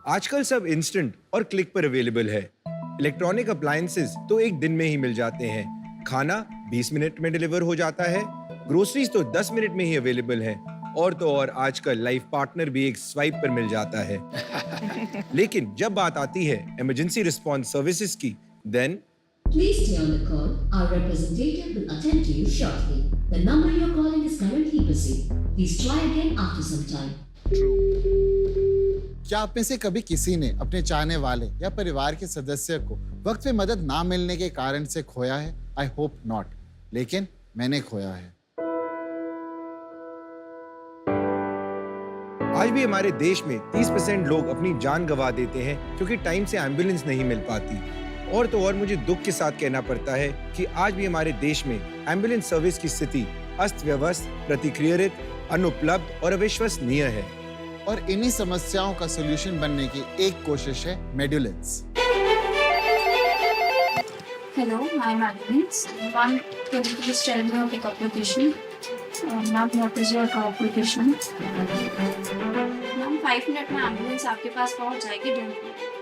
आजकल सब इंस्टेंट और क्लिक पर अवेलेबल है। इलेक्ट्रॉनिक अप्लायंसेस तो एक दिन में ही मिल जाते हैं। खाना 20 मिनट में डिलीवर हो जाता है। ग्रोसरीज तो 10 मिनट में ही अवेलेबल है। और तो और आजकल लाइफ पार्टनर भी एक स्वाइप पर मिल जाता है। लेकिन जब बात आती है इमरजेंसी रिस्पांस सर्विसेज की, then Please stay on the call. Our representative will attend to you shortly. The number you're calling is currently busy. Please try again after some time. क्या आप में से कभी किसी ने अपने चाहने वाले या परिवार के सदस्य को वक्त पे मदद ना मिलने के कारण से खोया है? आई होप नॉट, लेकिन मैंने खोया है। आज भी हमारे देश में 30% लोग अपनी जान गंवा देते हैं क्योंकि टाइम से एम्बुलेंस नहीं मिल पाती। और तो और मुझे दुख के साथ कहना पड़ता है कि आज भी हमारे देश में एम्बुलेंस सर्विस की स्थिति अस्त व्यवस्थ, प्रतिक्रियारहित, अनुपलब्ध और अविश्वसनीय है। और इन्हीं समस्याओं का सॉल्यूशन बनने की एक कोशिश है मेड्यूलेंस। Hello, I'm Agnes. One, can you please tell me your pickup location? Ma'am, what is your drop location? Ma'am, 5 minute में एम्बुलेंस आपके पास पहुंच जाएगी। Don't worry.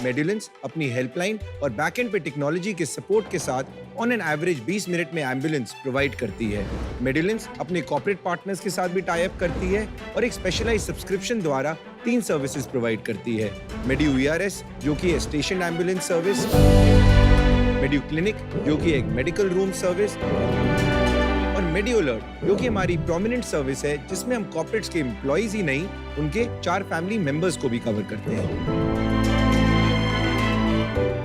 मेड्यूलेंस अपनी हेल्पलाइन और बैकएंड पे टेक्नोलॉजी के सपोर्ट के साथ ऑन एन एवरेज 20 मिनट में एम्बुलेंस प्रोवाइड करती है। मेड्यूलेंस अपने कॉर्पोरेट पार्टनर्स के साथ भी टाई अप करती है और एक स्पेशलाइज्ड सब्सक्रिप्शन द्वारा 3 सर्विसेज प्रोवाइड करती है। मेड्यू वीआरएस जो कि है स्टेशन एम्बुलेंस सर्विस, मेड्यू क्लिनिक जो कि एक मेडिकल रूम सर्विस और मेडियो अलर्ट जो कि हमारी प्रोमिनेंट सर्विस है जिसमें हम कॉर्पोरेट्स के एम्प्लॉइज ही नहीं उनके 4 फैमिली मेंबर्स को भी कवर करते हैं।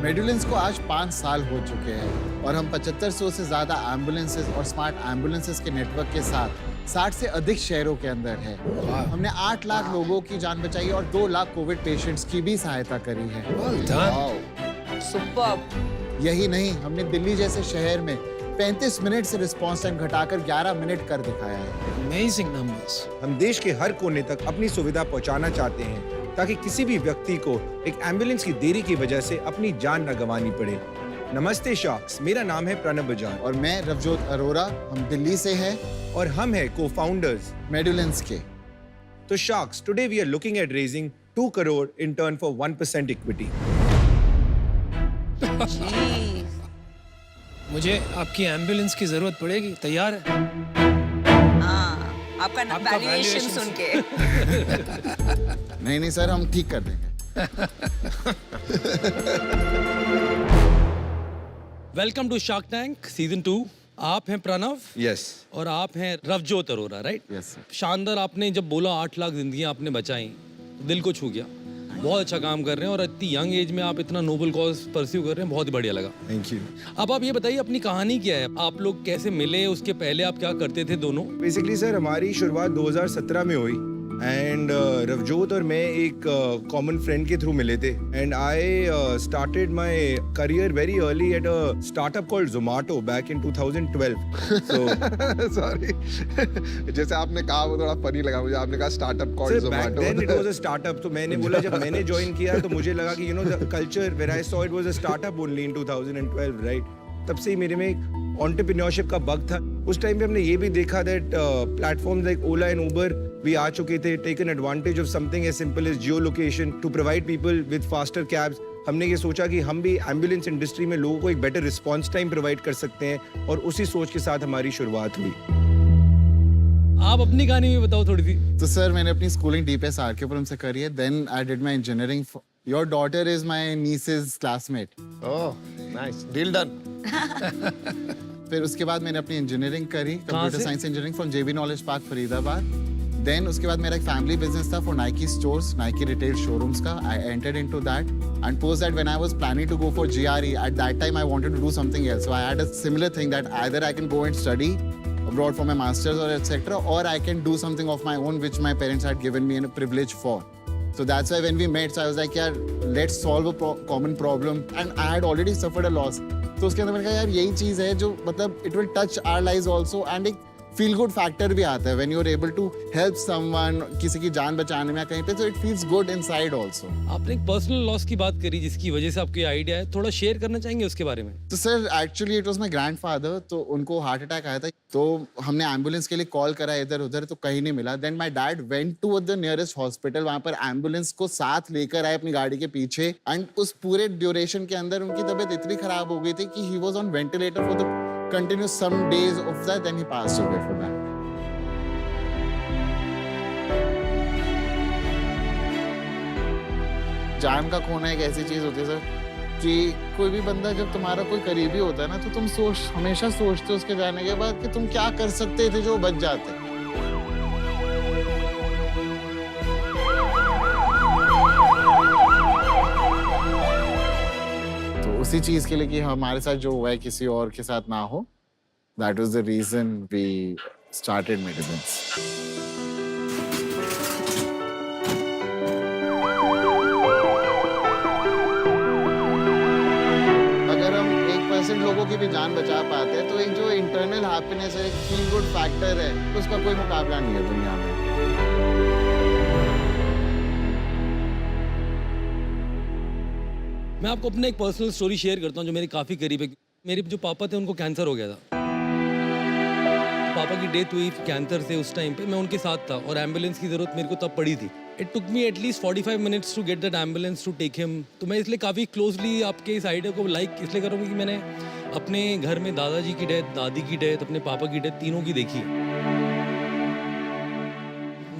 मेड्यूलेंस को आज 5 साल हो चुके हैं और हम 7500 से ज्यादा एम्बुलेंसेज और स्मार्ट एम्बुलेंसेज के नेटवर्क के साथ 60 से अधिक शहरों के अंदर है। हमने 8 लाख लोगों की जान बचाई और 2 लाख कोविड पेशेंट्स की भी सहायता करी है। सुपर्ब। यही नहीं, हमने दिल्ली जैसे शहर में 35 मिनट से रिस्पॉन्स टाइम घटाकर 11 मिनट कर दिखाया है। Amazing numbers. हम देश के हर कोने तक अपनी सुविधा पहुंचाना चाहते हैं ताकि किसी भी व्यक्ति को एक एम्बुलेंस की देरी की वजह से अपनी जान न गंवानी पड़े। नमस्ते शार्क्स, मेरा नाम है प्रणब बजाज और मैं रवजोत अरोरा, हम दिल्ली से हैं और हम हैं को-फाउंडर्स मेड्यूलेंस के। तो sharks, today we are looking at raising 2 crore in turn for 1% equity. मुझे आपकी एम्बुलेंस की जरूरत पड़ेगी, तैयार है? हाँ, आपका आपका वैल्यूएशन valuation सुन के। नहीं सर, हम ठीक कर देंगे। Welcome to Shark Tank season 2। आप हैं प्रणव यस और आप हैं रवजोत अरोरा, राइट? यस। शानदार। आपने जब बोला 8 लाख जिंदगियां आपने बचाई तो दिल को छू गया। बहुत अच्छा काम कर रहे हैं और इतनी यंग एज में आप इतना नोबल कॉज परस्यू कर रहे हैं, बहुत ही बढ़िया लगा। Thank you. अब आप ये बताइए अपनी कहानी क्या है, आप लोग कैसे मिले, उसके पहले आप क्या करते थे दोनों? बेसिकली सर हमारी शुरुआत 2017 में हुई एंड रवजोत और मैं एक कॉमन फ्रेंड के थ्रू मिले थे and I started my career very early at a startup called Zomato back in 2012। So sorry जैसे आपने कहा वो थोड़ा फनी लगा मुझे। आपने कहा startup called back then it was a Zomato. Startup. तो मैंने बोला, जब मैंने ज्वाइन किया तो मुझे लगा कि the culture where I saw it was a startup only in 2012, right? तब से ही मेरे में एक एंटरप्रेन्योरशिप का बग था। उस टाइम पे हमने ये भी देखा that platforms like Ola and Uber भी आ चुके थे, taken advantage of something as simple as geo location to provide people with faster cabs. हमने ये सोचा कि हम भी एम्बुलेंस इंडस्ट्री में लोगों को एक बेटर रिस्पॉन्स टाइम प्रोवाइड कर सकते हैं और उसी सोच के साथ हमारी शुरुआत हुई। आप अपनी कहानी भी बताओ थोड़ी सी। तो सर मैंने अपनी स्कूलिंग डीपीएस आरकेपुरम से करी है। Then I did my engineering. Your daughter is my niece's classmate. Oh nice, deal done. फिर उसके बाद मैंने अपनी इंजीनियरिंग करी, कंप्यूटर से? Science engineering from JB knowledge park Faridabad. Then उसके बाद मेरा एक फैमिली बिजनेस था for Nike stores, Nike retail showrooms का। I entered into that and post that when I was planning to go for GRE at that time I wanted to do something else. So I had a similar thing that either I can go and study abroad for my masters or etc, or I can do something of my own which my parents had given me a privilege for. So that's why when we met, so I was like, यार let's solve a common problem and I had already suffered a loss. तो उसके अंदर मैंने कहा यार यही चीज़ है जो मतलब it will touch our lives also and एक फील गुड फैक्टर भी आता है when you are able to help someone, किसी की जान बचाने में या कहीं पे, तो it feels good inside also. आपने एक पर्सनल लॉस की बात करी जिसकी वजह से आपको ये आइडिया है, थोड़ा शेयर करना चाहेंगे उसके बारे में? तो sir actually it was my grandfather, तो उनको हार्ट अटैक आया था, तो हमने एम्बुलेंस के लिए कॉल करा इधर उधर, तो कहीं नहीं मिला। Then my dad went to the nearest hospital, वहां पर एम्बुलेंस को साथ लेकर आए अपनी गाड़ी के पीछे, एंड उस पूरे ड्यूरेशन के अंदर उनकी तबीयत इतनी खराब हो गई थी कि he was on ventilator for the continuous some days of that, then he passed away for that. जान का खोना एक ऐसी चीज होती है सर कि कोई भी बंदा जब तुम्हारा कोई करीबी होता है ना, तो तुम हमेशा सोचते हो उसके जाने के बाद कि तुम क्या कर सकते थे जो बच जाते। तो उसी चीज के लिए कि हमारे साथ जो हुआ है किसी और के साथ ना हो, that was the reason we started medicines. लोगों की भी जान बचा पाते हैं, तो एक जो इंटरनल हैप्पीनेस है, एक फील गुड फैक्टर है, उसका कोई मुकाबला नहीं है दुनिया में। मैं आपको अपना एक पर्सनल स्टोरी शेयर करता हूँ जो मेरे काफ़ी करीब है। मेरे जो पापा थे उनको कैंसर हो गया था। पापा की डेथ हुई कैंसर से, उस टाइम पे मैं उनके साथ था और एम्बुलेंस की ज़रूरत मेरे को तब पड़ी थी। It took me at least 45 minutes to get that ambulance to take him. तो मैं इसलिए काफ़ी क्लोजली आपके इस आइडिया को लाइक इसलिए करूँगी कि मैंने अपने घर में दादाजी की डेथ, दादी की डेथ, अपने पापा की डेथ, तीनों की देखी है।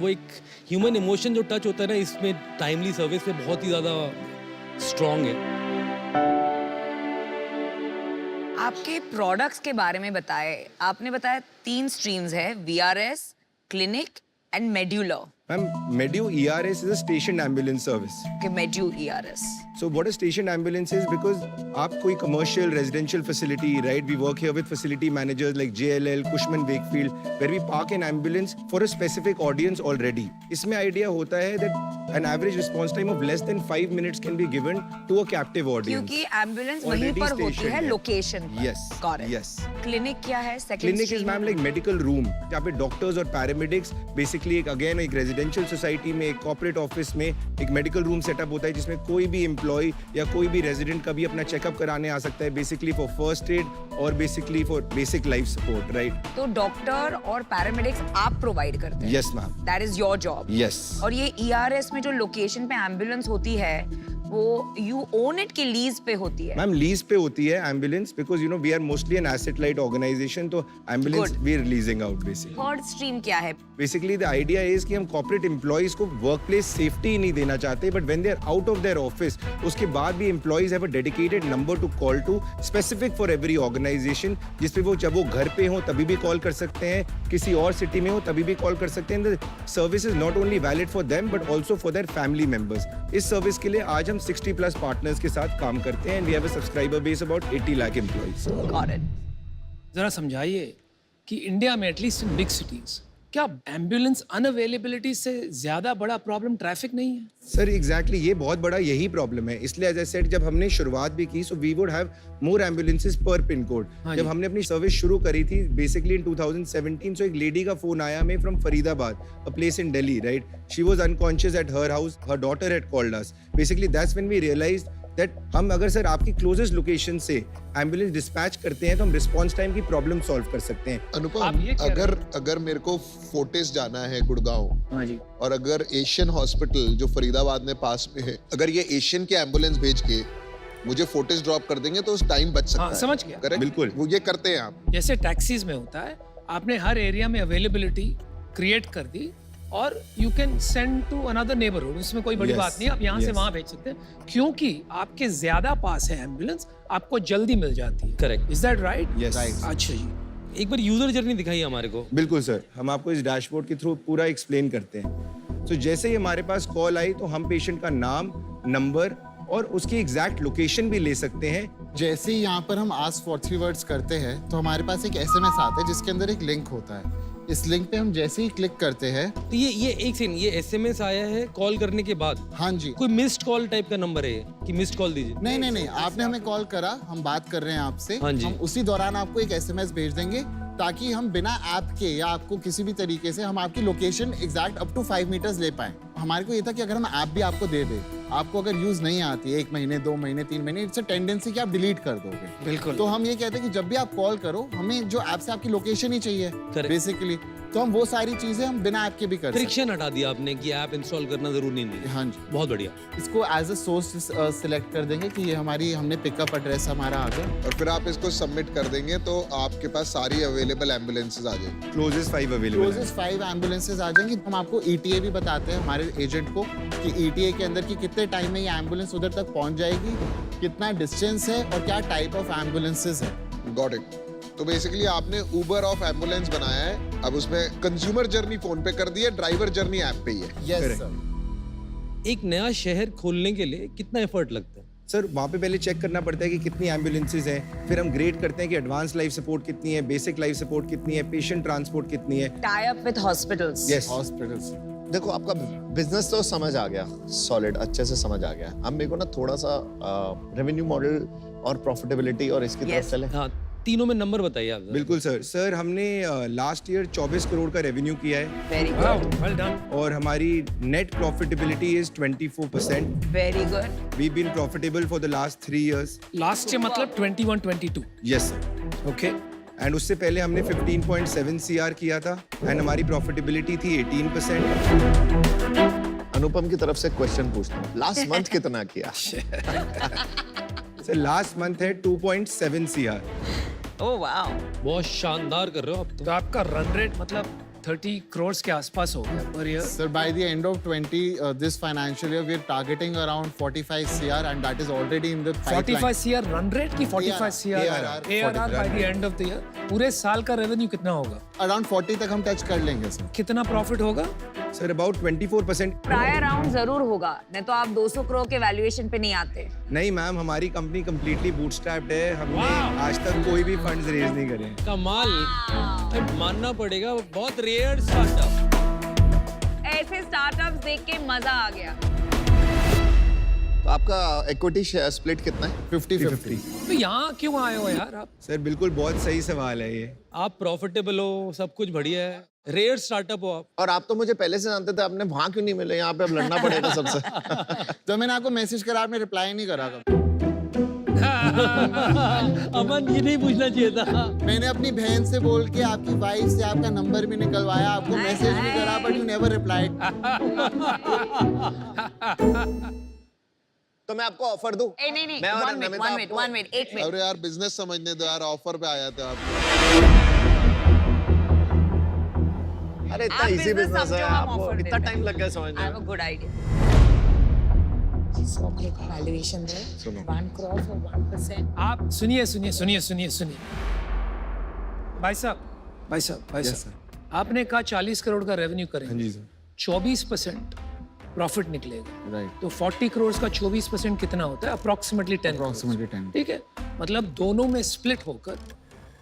वो एक ह्यूमन इमोशन जो टच होता है ना, इसमें टाइमली सर्विस पे बहुत ही ज़्यादा स्ट्रॉन्ग है। आपके प्रोडक्ट्स के बारे में बताएं। आपने बताया 3 स्ट्रीम्स है, VRS, clinic and medulla. Ma'am, Medu ERS is a stationed ambulance service. Okay, Medu ERS. So what a stationed ambulance is, because आप कोई commercial residential facility, right? We work here with facility managers like JLL, Cushman Wakefield, where we park an ambulance for a specific audience already. इसमें idea होता है that an average response time of less than 5 minutes can be given to a captive audience. क्योंकि ambulance वहीं Already पर होती stationed है, है। Location पर। Yes, Got it. yes. Clinic क्या है? Second clinic is ma'am like medical room, जहाँ पे डॉक्टर्स और पैरामेडिक्स बेसिकली एक अगेन एक रेजिडेंशियल सोसाइटी में, एक कॉर्पोरेट ऑफिस में एक मेडिकल रूम सेटअप होता है जिसमें कोई भी एम्प्लॉय या कोई भी रेजिडेंट का भी अपना चेकअप कराने आ सकता है, बेसिकली फॉर फर्स्ट एड और basically for basic life support, right? तो डॉक्टर और पैरामेडिक्स आप प्रोवाइड करते हैं? Yes ma'am, that is your job. Yes. और ये ERS में जो लोकेशन पे एम्बुलेंस होती है, वो यू ओन इट की लीज पे होती है? मैम लीज पे होती है ambulance, because you know we are mostly an asset light organisation, तो ambulance we are leasing out basically. Third stream क्या है? बेसिकली द आइडिया इज कि हम कॉर्पोरेट एम्प्लॉइज को वर्क प्लेस सेफ्टी ही नहीं देना चाहते, but when they are out of their office, उसके बाद भी employees have a dedicated number to call to, specific for every organisation, जिसपे वो जब वो घर पे हो तभी भी कॉल कर सकते हैं, किसी और सिटी में हो तभी भी कॉल कर सकते हैं। The service is not only valid for them but also for their family members. इस सर्विस के लिए आज हम 60+ पार्टनर्स के साथ काम करते हैं, and we have a subscriber base about 80 lakh employees. Got it. जरा समझाइए कि इंडिया में एटलीस्ट इन बिग सिटीज क्या एम्बुलेंस अनअवेलेबिलिटी से ज्यादा बड़ा प्रॉब्लम ट्रैफिक नहीं है? सर एग्जैक्टली ये बहुत बड़ा यही प्रॉब्लम है, इसलिए एज आई सेड जब हमने शुरुआत भी की, so we would have more ambulances पर पिन कोड। जब हमने अपनी सर्विस शुरू करी थी बेसिकली इन 2017, सो एक लेडी का फोन आया हमें from Faridabad, a place in Delhi, right? She was unconscious at her house, her daughter had called us. Basically that's when we realised that हम अगर सर आपकी क्लोजेस्ट लोकेशन से एम्बुलेंस डिस्पैच करते हैं तो हम रिस्पांस टाइम की प्रॉब्लम सॉल्व कर सकते हैं। अनुपम, अगर मेरे को फोर्टिस जाना है गुड़गांव, हाँ जी, और अगर एशियन हॉस्पिटल जो फरीदाबाद में पास में है, अगर ये एशियन के एम्बुलेंस भेज के मुझे फोर्टिस ड्रॉप कर देंगे तो उस टाइम बच सकता है। समझ गया। करेक्ट, बिल्कुल। वो ये करते हैं आप। जैसे टैक्सीज में होता है, आपने हर एरिया में अवेलेबिलिटी क्रिएट कर दी और you can send to another neighbourhood, उसमें कोई बड़ी Yes, बात नहीं, आप यहाँ से yes. वहाँ भेज सकते हैं क्योंकि आपके ज्यादा पास है एम्बुलेंस, आपको जल्दी मिल जाती है। Correct. Is that right? Yes. अच्छा जी, एक बार यूजर जर्नी दिखाइए हमारे को। बिल्कुल सर, हम आपको इस डैशबोर्ड के थ्रू पूरा एक्सप्लेन करते हैं। तो जैसे ही हमारे पास कॉल आई तो हम पेशेंट का नाम, नंबर और उसकी एग्जैक्ट लोकेशन भी ले सकते हैं। जैसे ही यहाँ पर हम आस्क फॉर 3 वर्ड्स करते हैं तो हमारे पास एक SMS आता है जिसके अंदर एक लिंक होता है। इस लिंक पे हम जैसे ही क्लिक करते हैं, तो ये एक सेकंड, ये SMS आया है कॉल करने के बाद? हाँ जी, कोई मिस्ड कॉल टाइप का नंबर है ये कि मिस्ड कॉल दीजिए? नहीं, आपने हमें कॉल करा, हम बात कर रहे हैं आपसे, हाँ जी। हम उसी दौरान आपको एक SMS भेज देंगे ताकि हम बिना ऐप के या आपको किसी भी तरीके से हम आपकी location exact up to 5 metres ले पाए। हमारे को ये था कि अगर हम ऐप भी आपको दे दें, आपको अगर यूज नहीं आती है 1 महीने 2 महीने 3 महीने, इट्स अ टेंडेंसी कि आप डिलीट कर दोगे। बिल्कुल। तो हम ये कहते हैं कि जब भी आप कॉल करो, हमें जो ऐप से आपकी लोकेशन ही चाहिए Correct. बेसिकली, तो हम वो सारी चीजें हम बिना ऐप के भी कर सकते फ्रिक्शन हटा दिया आपने कि ऐप इंस्टॉल करना जरूरी नहीं हैं। है। हाँ जी, बहुत बढ़िया। इसको एज अ सोर्स सिलेक्ट कर देंगे कि ये हमारी, हमने पिकअप एड्रेस हमारा आ गया। और फिर आप इसको सबमिट कर देंगे तो आपके पास सारी अवेलेबल एम्बुलेंसेज आ जाएंगी। क्लोजेस्ट 5 अवेलेबल क्लोजेस्ट 5 एम्बुलेंसेज आ जाएंगी। हम आपको ETA भी बताते हैं हमारे एजेंट को कि ETA के अंदर की कितने टाइम में ये एम्बुलेंस उधर तक पहुंच जाएगी, कितना डिस्टेंस है और क्या टाइप ऑफ एम्बुलेंसेज है। Got it. तो बेसिकली आपने उबर ऑफ एम्बुलेंस बनाया है, अब उसमें कंज्यूमर जर्नी फोन पे कर दी है, ड्राइवर जर्नी ऐप पे ही है। Yes Correct. सर। एक नया शहर खोलने के लिए कितना एफर्ट लगता है? सर वहाँ पे पहले चेक करना पड़ता है कि कितनी एम्बुलेंसेज हैं, फिर हम ग्रेड करते हैं कि एडवांस लाइफ सपोर्ट कितनी है, बेसिक लाइफ सपोर्ट कितनी है, पेशेंट ट्रांसपोर्ट कितनी है। Tie up with hospitals. Yes, hospitals. देखो आपका बिजनेस तो समझ आ गया, सॉलिड अच्छे से समझ आ गया। अब मेरे को ना थोड़ा सा रेवेन्यू मॉडल और प्रॉफिटेबिलिटी और इसकी तरफ Yes. चले। हाँ, तीनों में नंबर बताइए आप जरा। बिल्कुल सर। सर हमने लास्ट ईयर 24 करोड़ का रेवेन्यू किया है very wow, good, well done. और हमारी net profitability is 24%। Very good. We been profitable for the last 3 years। Last से मतलब 21 22। Yes sir. ओके। एंड उससे पहले हमने 15.7 CR किया था एंड हमारी प्रॉफिटेबिलिटी थी 18%। अनुपम की तरफ से क्वेश्चन पूछता हूँ, लास्ट मंथ कितना किया? सर लास्ट मंथ है 2.7 CR। Oh wow. बहुत शानदार कर रहे हो आप तो तो। आपका रन रेट मतलब 30 करोड़ के आसपास हो गया per year. Sir, by the end of this financial year, we're targeting around 45 CR, and that is already in the pipeline. 45 CR run rate की 45 CR ARR by the end of the year। पूरे साल का revenue कितना होगा? Around 40 तक हम touch कर लेंगे सर। कितना प्रॉफिट होगा? Sir about 24%। प्रायर राउंड जरूर होगा, नहीं तो आप 200 करोड़ के वैल्यूएशन पे नहीं आते। नहीं मैम, हमारी कंपनी कंप्लीटली बूटस्ट्रैप्ड है। हमने आज तक कोई भी फंड्स रेज नहीं करे हैं। कमाल, मानना पड़ेगा, बहुत रेयर स्टार्टअप। ऐसे स्टार्टअप्स देख के मजा आ गया। तो आपका इक्विटी स्प्लिट कितना है? 50-50। तो यहाँ क्यों आए हो यार आप? सर बिल्कुल बहुत सही सवाल है ये। आप प्रॉफिटेबल हो, सब कुछ बढ़िया है, रेयर स्टार्टअप हो आप। और आप तो मुझे पहले से जानते थे, आपने वहां क्यों नहीं मिले? यहाँ पे अब लड़ना पड़ेगा सबसे। तो मैंने आपको मैसेज करा, आपने रिप्लाई नहीं करा कभी। अमन, ये नहीं पूछना चाहिए था। मैंने अपनी बहन से बोल के आपकी वाइफ से आपका नंबर भी निकलवाया, आपको मैसेज भी करा, बट यू नेवर रिप्लाइड। तो मैं आपको ऑफर दूं? ए नहीं नहीं, मैं और 1 मिनट, नमिता 1 मिनट, आपको- 1 मिनट, 1 मिनट। अरे यार बिजनेस समझने दो यार, ऑफर पे आया था आप। अरे इतना आप इजी business बिजनेस है, समझो, हम आपको offer इतना देते टाइम हैं। लग गया I समझने have a में। good idea. वैल्यूएशन दे सुनो। 1 करोड़ for 1%। आप सुनिए सुनिए सुनिए सुनिए सुनिए भाई साहब Yes, sir. आपने कहा 40 करोड़ का रेवेन्यू हाँ करेंगे, जी सर। 24% प्रॉफिट निकलेगा। राइट। तो 40 करोड़ का 24% कितना होता है? Approximately 10 Approximately 10। ठीक है, मतलब दोनों में स्प्लिट होकर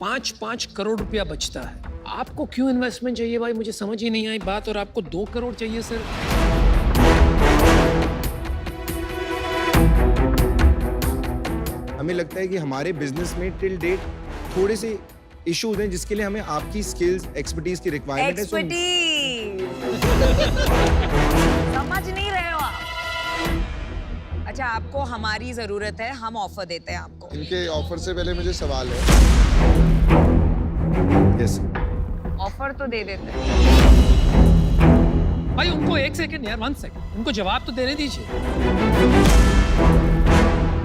5-5 करोड़ रुपया बचता है। आपको क्यों इन्वेस्टमेंट चाहिए भाई? मुझे समझ ही नहीं आई बात। और आपको 2 करोड़ चाहिए सर? हमें लगता है कि हमारे बिजनेस में टिल डेट थोड़े से इश्यूज हैं जिसके लिए हमें आपकी स्किल्स एक्सपर्टीज की रिक्वायरमेंट है। एक्सपर्टीज। समझ नहीं रहे हो आप? अच्छा, आपको हमारी जरूरत है, हम ऑफर देते हैं आपको। इनके ऑफर से पहले मुझे सवाल है। यस ऑफर तो दे देते हैं। भाई उनको 1 सेकंड यार, 1 सेकंड, उनको जवाब तो देने दीजिए।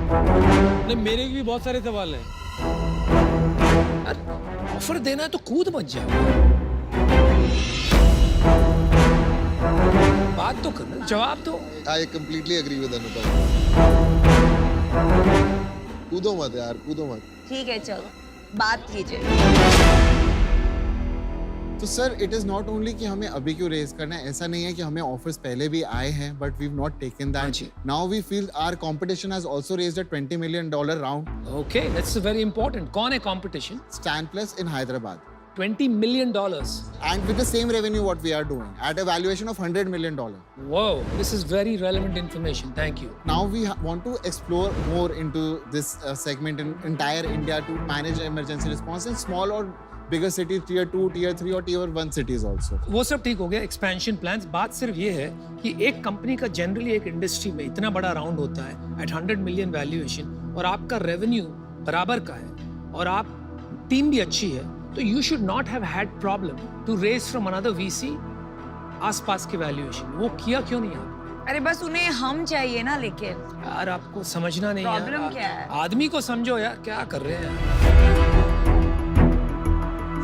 नहीं, मेरे भी बहुत सारे सवाल हैं। ऑफर देना है तो कूद मत जाओ, बात तो करना, जवाब दो। आई कंप्लीटली एग्री विद अनुपम। कूदो मत यार, कूदो मत। ठीक है, चलो बात कीजिए। तो sir it is not only कि हमें अभी क्यों रेज करना है, ऐसा नहीं है कि हमें ऑफर्स पहले भी आए हैं, but we have not taken that. Now we feel our competition has also raised a $20 million round. Okay, that's very important. कौन है competition? Stand plus in Hyderabad, $20 million। and with the same revenue what we are doing at a valuation of $100 million. Wow, this is very relevant information. Thank you. Now we want to explore more into this segment in entire India to manage emergency response in small or bigger cities, tier 2, tier 3 और tier 1 cities also. वो सब ठीक हो गया, expansion plans. बात सिर्फ ये है कि एक कंपनी का जनरली एक इंडस्ट्री में इतना बड़ा राउंड होता है एट 100 मिलियन वैल्यूएशन, और आपका रेवेन्यू बराबर का है और आप टीम भी अच्छी है, तो you should not have had problem to raise from another VC आसपास के वैल्यूएशन। वो किया क्यों नहीं आप? अरे बस उन्हें हम चाहिए ना, लेकिन यार आपको समझना नहीं है। प्रॉब्लम क्या है? आदमी को समझो यार, क्या कर रहे हैं?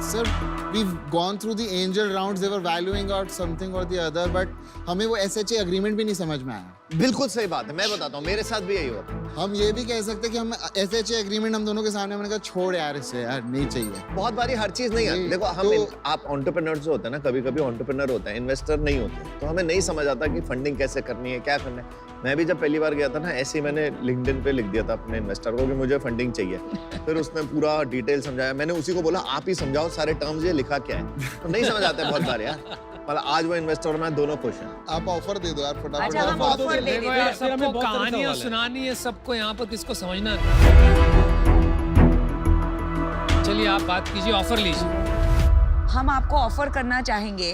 Sir, we've gone through the angel rounds. They were valuing out something or the other, but हमें वो SHA agreement भी नहीं समझ में आया। बिल्कुल सही बात है, मैं बताता हूँ, मेरे साथ भी यही होता है। हम ये भी कह सकते हैं कि हम SHA agreement हम दोनों के सामने, मैंने कहा छोड़ यार इसे, यार नहीं चाहिए। बहुत बारी हर चीज नहीं आती। देखो हम आप एंटरप्रेन्योर जो होते हैं ना, कभी कभी एंटरप्रेन्योर होते हैं, इन्वेस्टर नहीं होते, तो हमें नहीं समझ आता कि फंडिंग कैसे करनी है, क्या करना है। मैं भी जब पहली बार गया था ना, ऐसे ही मैंने लिंक्डइन पे लिख दिया था अपने इन्वेस्टर को कि मुझे फंडिंग चाहिए। फिर उसने पूरा डिटेल समझाया, मैंने उसी को बोला आप ही समझाओ सारे टर्म्स, ये लिखा क्या है। तो नहीं समझ आते बहुत बार यार। मतलब आज वो इन्वेस्टर और मैं दोनों खुश हैं। आप ऑफर दे दो यार फटाफट। अच्छा, हम ऑफर दे देखो देते यार, हैं। सबको बहुत सारे कहानियां सवाल है। सुनानी है, सबको यहाँ पर किसको समझना। चलिए आप बात कीजिए, ऑफर लीजिए। हम आपको ऑफर करना चाहेंगे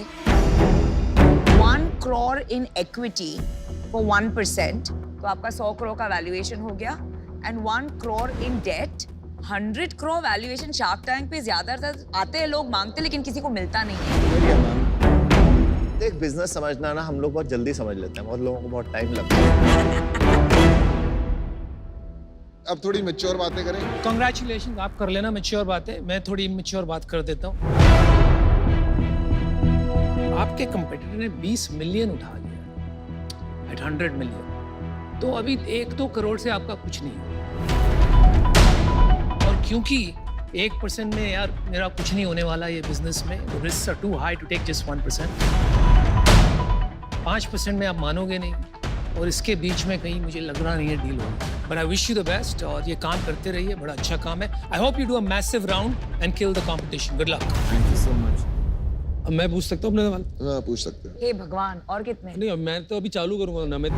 1 crore इन इक्विटी फॉर 1%, तो आपका 100 करोड़ का वैल्यूएशन हो गया, and 1 crore in debt, 100 crore valuation. Shark Tank पे ज्यादातर आते हैं लोग, मांगते, लेकिन किसी को मिलता नहीं है। देख बिजनेस समझना ना हम लोग बहुत जल्दी समझ लेते हैं, बहुत लोगों को बहुत टाइम लगता है। अब थोड़ी मैच्योर बातें करें। कॉन्ग्रेचुलेशन, आप कर लेना मैच्योर बातें, मैं थोड़ी इमेच्योर बात कर देता हूँ। आपके कंपटीटर ने 20 मिलियन उठा लिया एट 100 मिलियन, तो अभी 1-2 करोड़ से आपका कुछ नहीं है। और क्योंकि 1% में यार मेरा कुछ नहीं होने वाला ये बिजनेस में, risk are too high to take just 1%। 5% में आप मानोगे नहीं, और इसके बीच में कहीं मुझे लग रहा नहीं है डील होगा। But I wish you the best, और ये काम करते रहिए, बड़ा अच्छा काम है। I hope you do a massive round and kill the competition. Good luck. Thank you so much. अब मैं पूछ सकता हूँ अपने सवाल? हाँ पूछ सकते हैं। हे भगवान, और कितने? नहीं, अब मैं तो अभी चालू करूंगा ना, मैं तो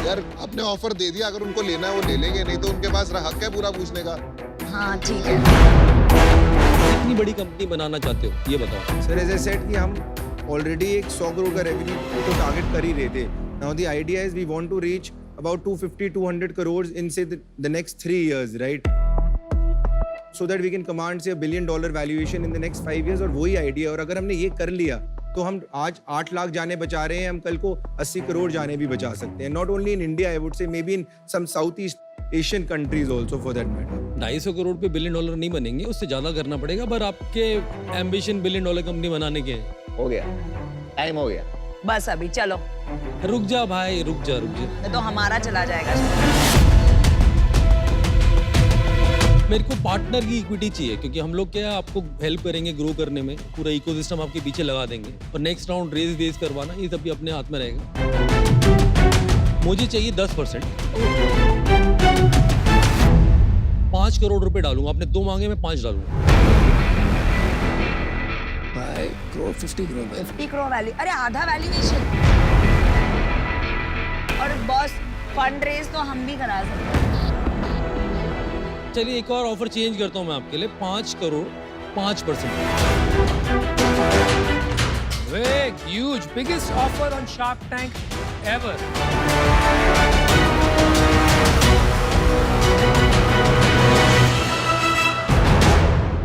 यार आपने ऑफर दे दिया, अगर उनको लेना है वो ले लेंगे, नहीं तो उनके पास हक है पूरा पूछने का। हाँ ठीक है। कितनी बड़ी कंपनी बनाना चाहते हो ये बताओ। सर एज आई सेड कि हम ऑलरेडी एक 100 करोड़ का रेवेन्यू तो टारगेट कर ही रहे थे। Now the idea is we want to reach about 250-200 crores in say the next 3 years, right? So that we can command say $1 billion valuation in the next 5 years, और वही idea. और अगर हमने ये कर लिया तो हम आज 8 लाख जाने बचा रहे हैं, हम कल को 80 करोड़ जाने भी बचा सकते हैं। Not only in India, I would say maybe in some South East Asian countries also for that matter. 250 crore पे $1 बिलियन नहीं बनेंगे, उससे ज्यादा करना पड़ेगा, पर आपके एम्बिशन $1 बिलियन कंपनी बनाने के हैं। हो गया, टाइम हो गया। बस अभी चलो, रुक जा भाई, रुक जा। तो हमारा चला जाएगा। मेरे को पार्टनर की इक्विटी चाहिए, क्योंकि हम लोग क्या है, आपको हेल्प करेंगे ग्रो करने में, पूरा इकोसिस्टम आपके पीछे लगा देंगे, और नेक्स्ट राउंड रेस करवाना ये सब भी अपने हाथ में रहेगा। मुझे चाहिए 10%। 5 करोड़ रुपए डालूंगा, आपने 2 मांगे, मैं 5 डालूंगा। 50 करोड़ 50 करोड़ वैल्यू, अरे आधा वैल्यूएशन। और बॉस फंड रेज तो हम भी करा सकते हैं। चलिए एक और ऑफर चेंज करता हूँ मैं आपके लिए, 5 crore 5%। Big, huge, biggest offer on Shark Tank ever.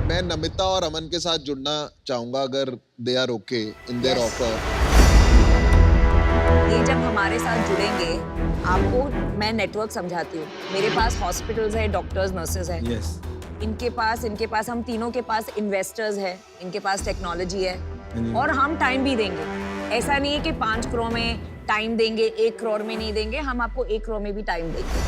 मैं नमिता और अमन के साथ जुड़ना चाहूंगा अगर they are okay in their offer. ये जब हमारे साथ जुड़ेंगे, आपको मैं नेटवर्क समझाती हूँ। मेरे पास हॉस्पिटल्स है, डॉक्टर्स, नर्सेज है। यस, इनके पास हम तीनों के पास इन्वेस्टर्स है, इनके पास टेक्नोलॉजी है, और हम टाइम भी देंगे। ऐसा नहीं है कि 5 करोड़ में टाइम देंगे, 1 करोड़ में नहीं देंगे। हम आपको 1 करोड़ में भी टाइम देंगे।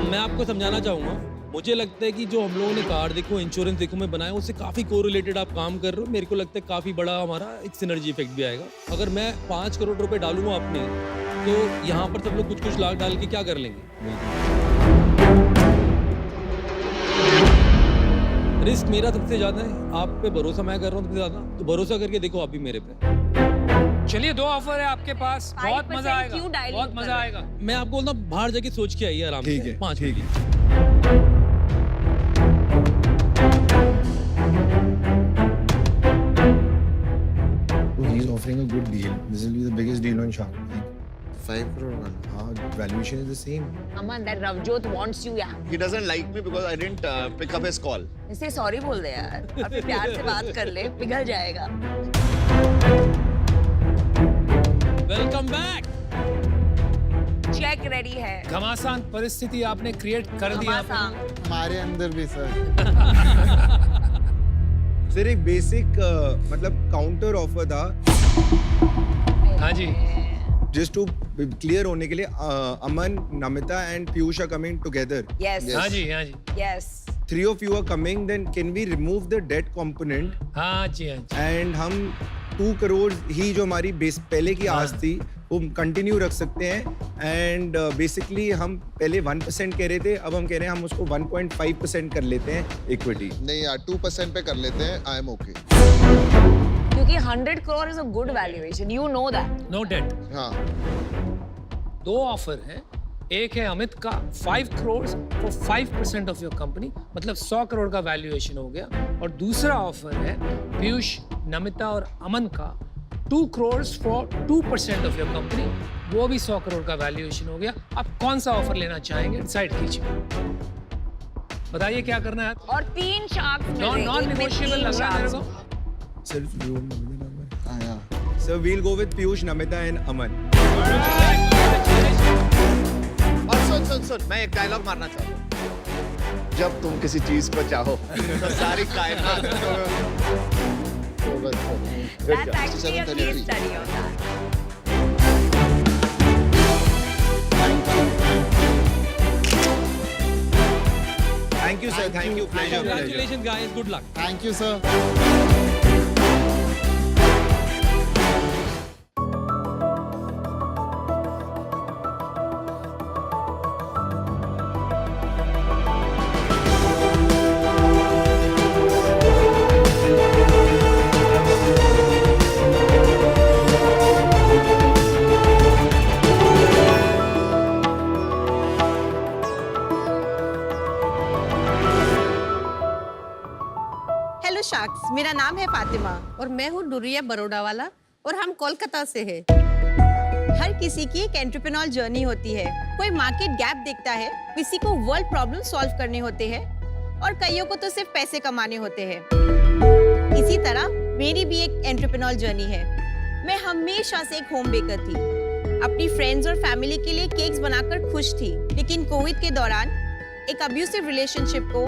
मैं आपको समझाना चाहूंगा, मुझे लगता है कि जो हम लोगों ने कार्ड देखो, इंश्योरेंस देखो मैं बनाया, उससे काफी कोरिलेटेड आप काम कर रहे हो। मेरे को लगता है काफी बड़ा हमारा एक सिनर्जी इफेक्ट भी आएगा। अगर मैं 5 करोड़ रुपए डालूंगा अपने, तो यहाँ पर सब लोग कुछ लाख डाल के क्या कर लेंगे। रिस्क मेरा सबसे ज्यादा है, आप पे भरोसा मैं कर रहा हूँ सबसे ज्यादा, तो भरोसा करके देखो आप भी मेरे पे। चलिए 2 ऑफर है आपके पास, बहुत 5% मजा आएगा, क्यों dilute बहुत कर मजा रहे हो? आएगा। मैं आपको बोलता हूँ बाहर जाके सोच के आइए आराम ठीक से। है, 5 ठीक है। offering a good deal. This will be the biggest deal on Shark Tank. 5 crore. Valuation is the same. Aman, that Ravjot wants you, yeah. He doesn't like me because I didn't pick up his call. इसे sorry बोल दे यार, और फिर प्यार से बात कर ले, पिघल जाएगा. Welcome back. चेक रेडी है. घमासान परिस्थिति आपने क्रिएट कर दी यहाँ घमासान. पर। हमारे अंदर भी सर। सर एक बेसिक मतलब काउंटर ऑफर था हाँ जी। just to clear होने के लिए अमन, Namita and Piyush are coming together. Yes. हाँ जी हाँ जी Yes. 3 of you are coming, then can we remove the debt component हाँ जी हाँ जी। and हम 2 करोड़ ही जो हमारी बेस पहले की आस थी वो कंटिन्यू रख सकते हैं एंड बेसिकली हम पहले 1% कह रहे थे, अब हम कह रहे हैं हम उसको 1.5% कर लेते हैं इक्विटी. नहीं यार 2% पे कर लेते हैं. I am okay. क्योंकि 100 crore is a good valuation. You know that. No debt. हाँ 2 ऑफर हैं, एक है अमित का 5 crore for 5% of your company, मतलब 100 करोड़ का वैल्यूएशन हो गया, और दूसरा ऑफर है पीयूष, नमिता और अमन का 2 crore for 2% of your company, वो भी 100 करोड़ का वैल्यूएशन हो गया। आप कौन सा ऑफर लेना चाहेंगे, डिसाइड कीजिए, बताइए क्या करना है। और 3 शार्क्स नॉन नेगोशिएबल लग रहा है मेरे को। Sir, you want the number? हाँ यार। Sir, we'll go with Piyush, Namita and Aman. और सुन मैं एक डायलॉग मारना चाहता हूँ. जब तुम किसी चीज को चाहो तो सारी कायनात That's actually a case study of that. Thank you, sir. Thank you. Pleasure. Congratulations guys, good luck. Thank you sir. Hello sharks, मेरा नाम है फातिमा और मैं हूँ डुरिया बड़ौदा वाला और हम कोलकाता से हैं। हर किसी की एक एंटरप्रेन्योर जर्नी होती है। कोई मार्केट गैप देखता है, किसी को वर्ल्ड प्रॉब्लम सॉल्व करने होते हैं और कईयों को तो सिर्फ पैसे कमाने होते हैं। इसी तरह मेरी भी एक एंटरप्रेन्योर जर्नी है। मैं हमेशा से एक होम बेकर थी। अपनी फ्रेंड्स और फैमिली के लिए केक्स बनाकर खुश थी, लेकिन कोविड के दौरान एक अब्यूसिव रिलेशनशिप को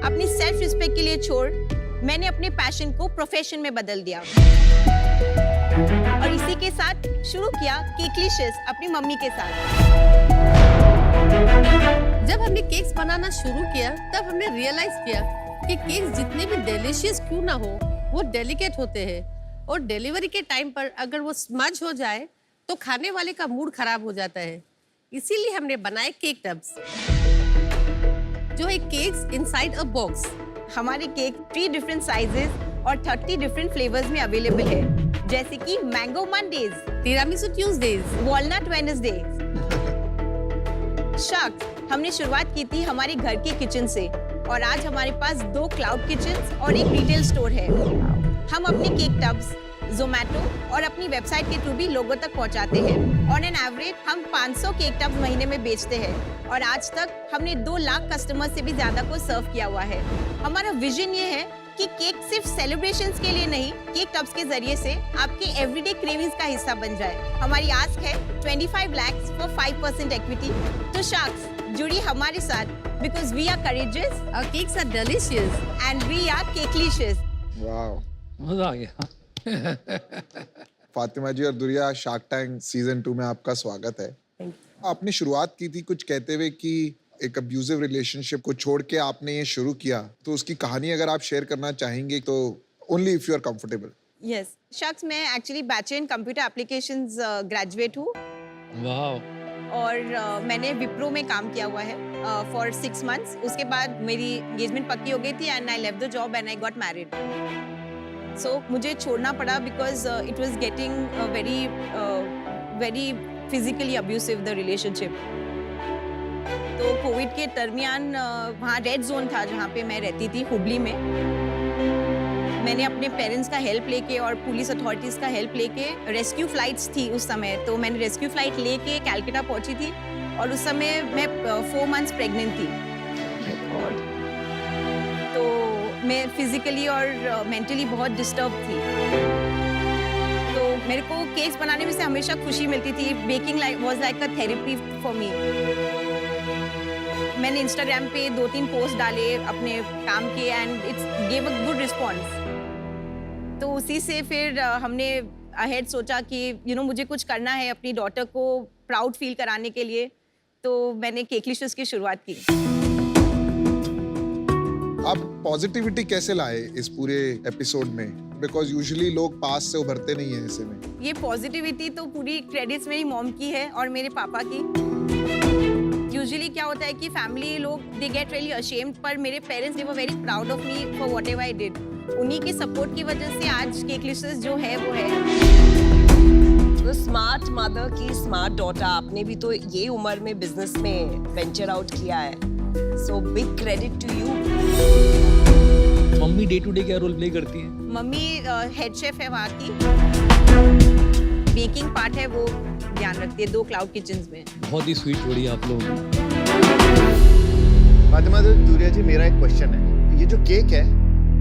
अपनी सेल्फ रिस्पेक्ट के लिए छोड़ मैंने अपने पैशन को प्रोफेशन में बदल दिया और इसी के साथ शुरू किया केकलिशियस अपनी मम्मी के साथ। जब हमने केक्स बनाना शुरू किया तब हमने रियलाइज किया कि केक्स जितने भी डिलीशियस क्यों ना हो, वो डेलिकेट होते हैं और डिलीवरी के टाइम पर अगर वो स्मज हो जाए तो खाने वाले का मूड खराब हो जाता है। इसीलिए हमने बनाए केक टब्स, जो है केक्स इनसाइड अ बॉक्स। हमारे केक 3 डिफरेंट साइजेस और 30 डिफरेंट फ्लेवर्स में अवेलेबल है, जैसे कि mango Mondays, tiramisu Tuesdays, walnut Wednesday. Sharks, हमने शुरुआत की थी हमारे घर के किचन से और आज हमारे पास 2 क्लाउड किचन्स और एक रिटेल स्टोर है। हम अपने केक टब्स ज़ोमैटो और अपनी वेबसाइट के थ्रू भी लोगों तक पहुंचाते हैं। ऑन एन एवरेज हम 500 केक टब्स महीने में बेचते हैं और आज तक हमने 2 लाख कस्टमर से भी ज्यादा को सर्व किया हुआ है। हमारा विजन ये है कि केक सिर्फ सेलिब्रेशंस के लिए नहीं, केक टब्स के जरिए से आपके एवरीडे क्रेविंग्स का हिस्सा बन जाए। हमारी आस्क है 25 lakhs फॉर 5% इक्विटी। तो शार्क्स, जुड़िए हमारे साथ because we are courageous, our cakes are delicious and we are cakelicious. Wow, मजा आ गया। फातिमा जी और दुरिया, शार्क टैंक सीजन 2 में आपका स्वागत है। आपने शुरुआत की थी कुछ कहते हुए कि एक अब्यूजिव रिलेशनशिप को छोड़ के आपने ये शुरू किया, तो उसकी कहानी अगर आप शेयर करना चाहेंगे तो only if you are comfortable. Yes sharks, मैं actually bachelor in computer applications graduate हूँ वाह। और मैंने विप्रो में काम किया हुआ है फॉर 6 months। उसके बाद मेरी एंगेजमेंट पक्की हो गई थी and I left the job and I got married. So मुझे छोड़ना पड़ा because it was getting very physically abusive the relationship. तो कोविड के दरमियान वहाँ रेड जोन था जहाँ पे मैं रहती थी, हुबली में। मैंने अपने पेरेंट्स का हेल्प लेके और पुलिस अथॉरिटीज़ का हेल्प लेके, रेस्क्यू फ्लाइट्स थी उस समय, तो मैंने रेस्क्यू फ्लाइट लेके कैलकाटा पहुंची थी और उस समय मैं 4 मंथ्स प्रेग्नेंट थी। तो मैं फिजिकली और मेंटली बहुत डिस्टर्ब थी। तो मेरे को केक्स बनाने में से हमेशा खुशी मिलती थी। Baking was like a therapy for me. मैंने इंस्टाग्राम पे 2-3 पोस्ट डाले अपने काम के and it's gave a good response. तो उसी से फिर हमने अहेड सोचा कि मुझे कुछ करना है अपनी डॉटर को प्राउड फील कराने के लिए। तो मैंने केकलिशियस की शुरुआत की। आप पॉजिटिविटी कैसे लाए इस पूरे एपिसोड में? बिकॉज यूजुअली लोग पास से उभरते नहीं है ऐसे में। ये पॉजिटिविटी तो पूरी क्रेडिट्स मेरी मॉम की है और मेरे पापा की। यूजुअली क्या होता है कि फैमिली लोग दे गेट रियली अशेम्ड, पर मेरे parents they were very proud of me for whatever I did. उन्हीं के सपोर्ट की वजह से आज केकलिशियस जो है वो है। तो स्मार्ट मदर की स्मार्ट डॉटर, आपने भी तो ये उम्र में बिजनेस में वेंचर आउट किया है, so big credit to you. Mummy day to day क्या रोल प्ले करती है? मम्मी हेड शेफ है वहाँ की। बेकिंग पार्ट है वो ध्यान रखती है 2 क्लाउड किचन्स में। बहुत ही स्वीट जोड़ी है आप लोग। फातिमा दूरिया जी, मेरा एक क्वेश्चन है, ये जो केक है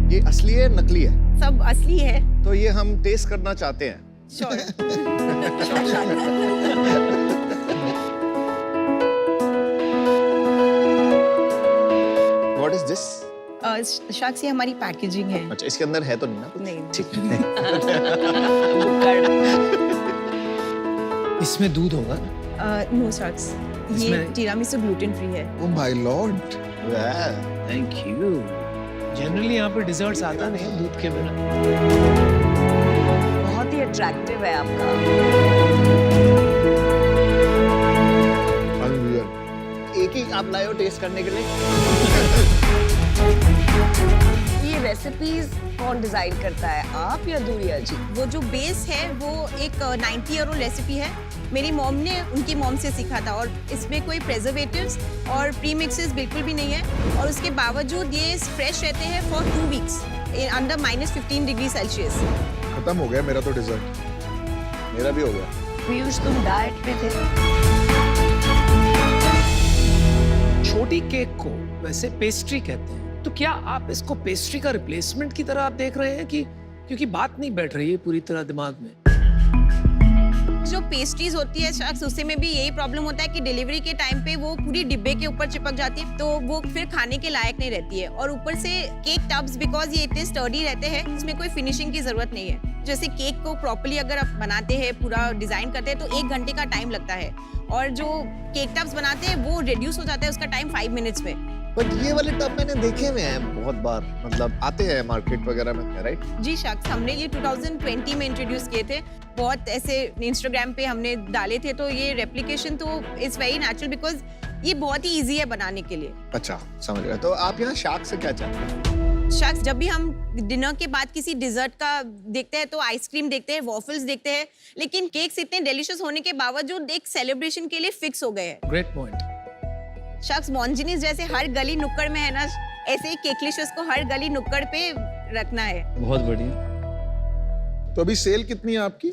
ये असली है नकली है? सब असली है। तो ये हम टेस्ट करना चाहते हैं। Sure. What is this? Sacks, ये हमारी पैकेजिंग है। अच्छा, इसके अंदर है तो नहीं ना कुछ? नहीं। ठीक इसमें दूध होगा? नो शाक्स, ये इसमें- टिरामिसू ग्लूटेन फ्री है। Oh my Lord. Thank you. Generally यहाँ पे डिजर्ट्स आता नहीं है दूध के बिना। बहुत ही अट्रैक्टिव है आपका। अनरियल। एक ही आप लाए हो टेस्ट करने के लिए? ये रेसिपीज कौन डिजाइन करता है, आप या दूरिया जी? वो जो बेस है वो एक 90-year-old रेसिपी है। मेरी मॉम ने उनकी मॉम से सीखा था और इसमें कोई प्रेजर्वेटिव्स और प्री मिक्सेस बिल्कुल भी नहीं है और उसके बावजूद ये फ्रेश रहते हैं for 2 weeks under -15 degree Celsius. खत्म हो गया मेरा तो डिजर्ट। मेरा भी हो गया। पीयूष, तुम डाइट पे थे? छोटी केक को वैसे पेस्ट्री कहते हैं, तो क्या आप इसको पेस्ट्री का रिप्लेसमेंट की तरह आप देख रहे हैं कि क्योंकि बात नहीं बैठ रही है पूरी तरह दिमाग में? जो पेस्ट्रीज होती है शख्स, उससे में भी यही प्रॉब्लम होता है कि डिलीवरी के टाइम पे वो पूरी डिब्बे के ऊपर चिपक जाती है, तो वो फिर खाने के लायक नहीं रहती है। और ऊपर से केक टब्स, बिकॉज ये इतने स्टर्डी रहते हैं, इसमें कोई फिनिशिंग की जरूरत नहीं है। जैसे केक को प्रॉपर्ली अगर आप बनाते हैं, पूरा डिजाइन करते हैं, तो 1 घंटे का टाइम लगता है और जो केक टब्स बनाते हैं वो रिड्यूस हो जाता है उसका टाइम 5 मिनट्स में। बट ये वाले टब मैंने देखे हुए हैं बहुत बार, मतलब आते हैं मार्केट वगैरह में, राइट? जी शख्स, हमने ये 2020 में इंट्रोड्यूस किए थे। बहुत ऐसे इंस्टाग्राम पे हमने डाले थे, तो ये रेप्लिकेशन तो इट्स वेरी नेचुरल बिकॉज ये बहुत ही इजी है बनाने के लिए। अच्छा, समझ गया। तो आप यहाँ शार्क से क्या चाहते हैं? शख्स, जब भी हम डिनर के बाद किसी डिजर्ट का देखते हैं तो आइसक्रीम देखते हैं, वॉफल्स देखते हैं, लेकिन केक्स इतने डिलीशियस होने के बावजूद एक सेलिब्रेशन के लिए फिक्स हो गए हैं। Great point. शख्स, मॉन्जिनीस जैसे हर गली नुक्कड़ में है ना, ऐसे ही केकलिशियस को हर गली नुक्कड़ पे रखना है। बहुत बढ़िया। तो अभी सेल कितनी है आपकी?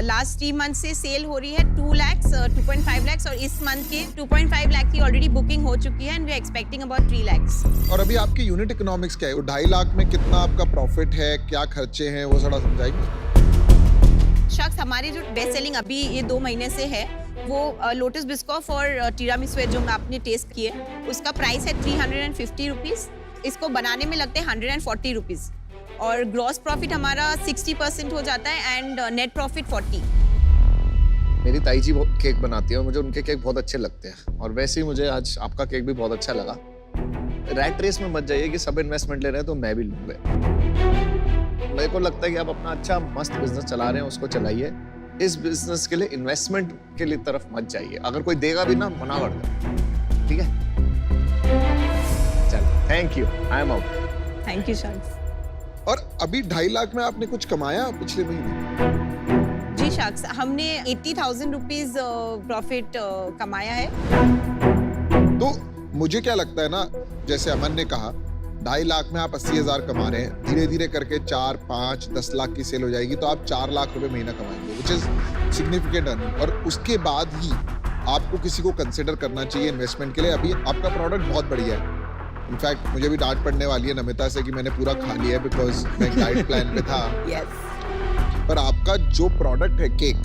लास्ट 3 मंथ से सेल हो रही है 2 lakhs, 2.5 lakhs और इस मंथ के 2.5 लाख की ऑलरेडी बुकिंग हो चुकी है and we are expecting about 3 lakhs। और अभी आपकी यूनिट इकोनॉमिक्स क्या है? वो 2.5 लाख में कितना आपका प्रॉफिट है, क्या खर्चे हैं, वो थोड़ा समझाएंगे? शख्स, हमारी जो बेस्ट सेलिंग अभी ये 2 महीने से है वो लोटस बिस्कॉफ और टिरामिसू जो आपने टेस्ट किए, उसका प्राइस है 350 रुपीज़। इसको बनाने में लगते हैं 140 रुपीज़ और ग्रॉस प्रॉफिट हमारा 60% हो जाता है एंड नेट प्रॉफिट 40। मेरी ताई जी केक बनाती है और मुझे उनके केक बहुत अच्छे लगते हैं और वैसे ही मुझे आज आपका केक भी बहुत अच्छा लगा। रैट रेस में मत जाइए कि सब इन्वेस्टमेंट ले रहे हैं तो मैं भी लूंगा। मेरे को लगता है कि आप अपना अच्छा मस्त बिजनेस चला रहे हैं, उसको चलाइए। इस बिजनेस के लिए इन्वेस्टमेंट के लिए तरफ मत जाइए। अगर कोई देगा भी ना, मना कर दो, ठीक है? चलो, thank you, I am out. Thank you शख्स। और अभी 2.5 लाख में आपने कुछ कमाया पिछले महीने? जी शख्स, हमने 80,000 रुपीज़ प्रॉफिट कमाया है। तो मुझे क्या लगता है ना, जैसे अमन ने कहा 2.5 लाख में आप 80,000 कमा रहे हैं, धीरे धीरे करके 4, 5, 10 लाख की सेल हो जाएगी तो आप 4 लाख रुपए महीना कमाएंगे, विच इज सिग्निफिकेंट अर्निंग। और उसके बाद ही आपको किसी को कंसिडर करना चाहिए इन्वेस्टमेंट के लिए। अभी आपका प्रोडक्ट बहुत बढ़िया है, इनफैक्ट मुझे भी डांट पड़ने वाली है नमिता से कि मैंने पूरा खा लिया है बिकॉज मैं डाइट प्लान पे था। पर आपका जो प्रोडक्ट है केक,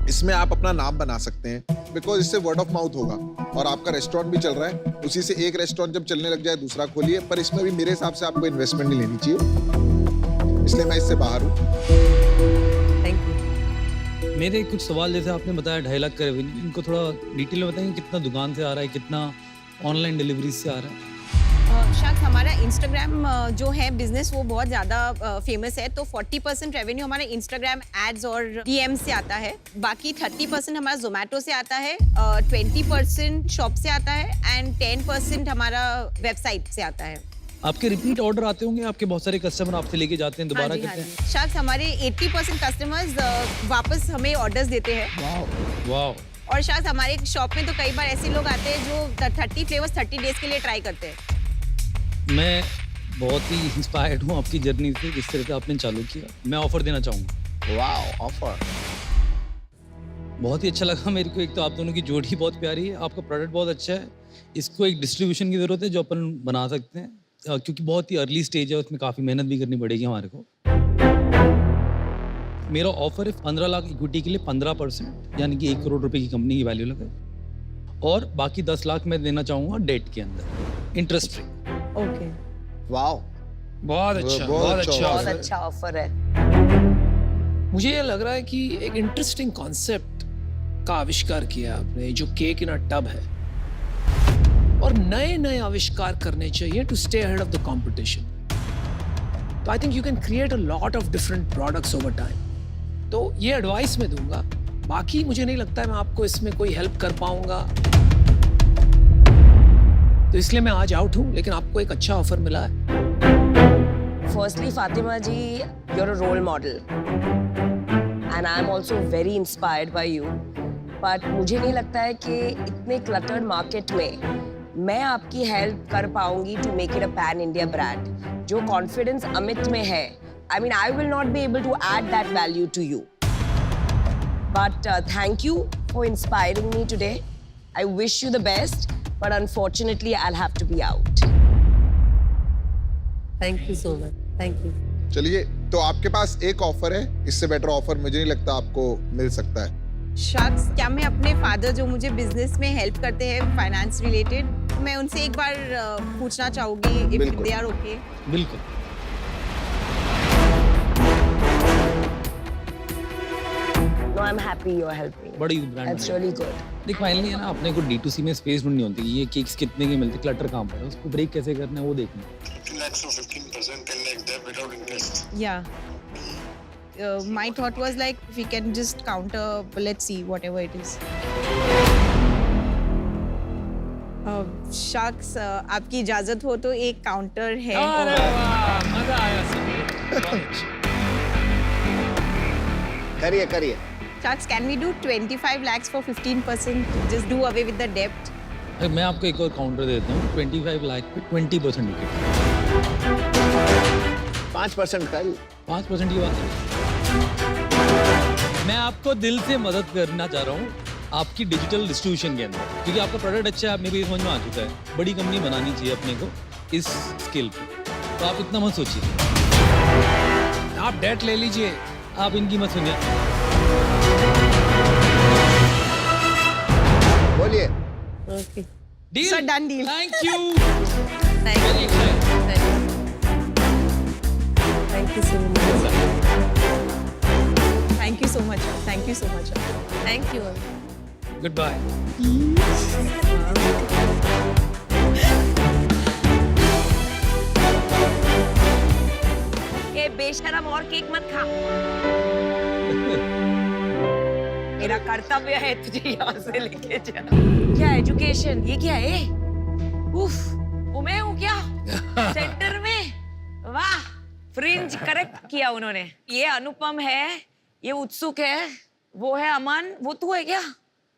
इसमें आप अपना नाम बना सकते हैं बिकॉज इससे वर्ड ऑफ माउथ होगा। और आपका रेस्टोरेंट भी चल रहा है, उसी से एक रेस्टोरेंट जब चलने लग जाए दूसरा खोलिए, पर इसमें भी मेरे हिसाब से आपको इन्वेस्टमेंट नहीं लेनी चाहिए, इसलिए मैं इससे बाहर हूँ। Thank you. मेरे कुछ सवाल, जैसे आपने बताया 2.5 लाख का रेवेन्यू, इनको थोड़ा डिटेल में बताएंगे कितना दुकान से आ रहा है, कितना ऑनलाइन डिलीवरी से आ रहा है? शायद हमारा इंस्टाग्राम जो है बिजनेस वो बहुत ज़्यादा फेमस है, तो 40% रेवेन्यू हमारे इंस्टाग्राम एड्स और डीएम से आता है, बाकी 30% हमारा जोमेटो से आता है, 20% शॉप से आता है एंड 10% हमारा वेबसाइट से आता है। आपके रिपीट ऑर्डर आते होंगे, आपके बहुत सारे कस्टमर आपसे लेके जाते हैं, दोबारा करते हैं? शायद हमारे 80% कस्टमर्स वापस हमें ऑर्डर्स देते हैं। वाह। और शायद हमारे शॉप में तो कई बार ऐसे लोग आते हैं जो 30 फ्लेवर्स 30 डेज के लिए ट्राई करते हैं। मैं बहुत ही इंस्पायर्ड हूँ आपकी जर्नी से, जिस तरह से आपने चालू किया। मैं ऑफर देना चाहूँगा। वाह, ऑफर बहुत ही अच्छा लगा मेरे को। एक तो आप दोनों की जोड़ी बहुत प्यारी है, आपका प्रोडक्ट बहुत अच्छा है, इसको एक डिस्ट्रीब्यूशन की ज़रूरत है जो अपन बना सकते हैं, क्योंकि बहुत ही अर्ली स्टेज है, उसमें काफ़ी मेहनत भी करनी पड़ेगी हमारे को। मेरा ऑफर है 15 लाख इक्विटी के लिए 15%, यानी कि 1 करोड़ रुपए की कंपनी की वैल्यू लगे, और बाकी 10 लाख मैं देना चाहूँगा डेट के अंदर, इंटरेस्ट फ्री। ओके। वाह, बहुत अच्छा, बहुत अच्छा ऑफर है। मुझे ये लग रहा है कि एक इंटरेस्टिंग कॉन्सेप्ट का आविष्कार किया आपने, जो केक इन अ टब है, और नए नए आविष्कार करने चाहिए to stay ahead of the competition. तो I think you can create a lot of different products over time. तो ये एडवाइस मैं दूंगा, बाकी मुझे नहीं लगता है मैं आपको इसमें कोई हेल्प कर पाऊंगा, तो इसलिए मैं आज आउट हूँ, लेकिन आपको एक अच्छा ऑफर मिला है। Firstly, Fatima ji, you're a role model, and I'm also very inspired by you. But मुझे नहीं लगता है कि इतने cluttered market में मैं आपकी help कर पाऊंगी to make it a pan India brand. जो confidence अमित में है, I mean, I will not be able to add that value to you. But thank you for inspiring me today. I wish you the best, but unfortunately, I'll have to be out. Thank you so much, thank you. चलिए, तो आपके पास एक offer है, इससे better offer मुझे नहीं लगता आपको मिल सकता है। शख्स, क्या मैं अपने फादर जो मुझे बिजनेस में हेल्प करते हैं फाइनेंस रिलेटेड, मैं उनसे एक बार पूछना चाहूंगी इफ दे आर ओके? बिल्कुल। No, I'm happy you're helping. बड़ी ब्रांड That's really good. देख, फाइनली है ना, अपने को D2C में स्पेस ढूंढनी होती है। ये केक्स कितने के मिलते, क्लटर कहाँ पर है, उसको ब्रेक कैसे करना है वो देखना। 15 lakhs or 15%, 10 lakh there without interest. Yeah. My thought was like we can just counter, let's see whatever it is. शख्स, आपकी इजाजत हो तो एक काउंटर है। मजा आया। करिए। शख्स, can we do 25 lakhs for 15%? Just do away with the debt. मैं आपको एक और काउंटर देता हूँ, 25 लाख पे 20% विकेट। 5% कल 5% की बात है। मैं आपको दिल से मदद करना चाह रहा हूँ आपकी डिजिटल डिस्ट्रीब्यूशन के अंदर, क्योंकि आपका प्रोडक्ट अच्छा है, आप मेरे समझ में आ चुका है। बड़ी कंपनी बनानी चाहिए अपने को इस स्केल पे, तो आप इतना मत सोचिए। आप डेट ले लीजिए, आप इनकी मत सुनिए। बोलिए। Okay, deal. Sir, done deal. Thank you. Thank you so much. Thank you so much. Thank you so much. Thank you. Goodbye. ये बेशरम और केक मत खा। मेरा कर्तव्य है तुझे यहाँ से लेके जाना। क्या एजुकेशन, ये क्या है? उफ, वो मैं हूँ क्या सेंटर में? वाह, फ्रिंज करेक्ट किया उन्होंने। ये अनुपम है, ये उत्सुक है, वो है अमन, वो तू है क्या?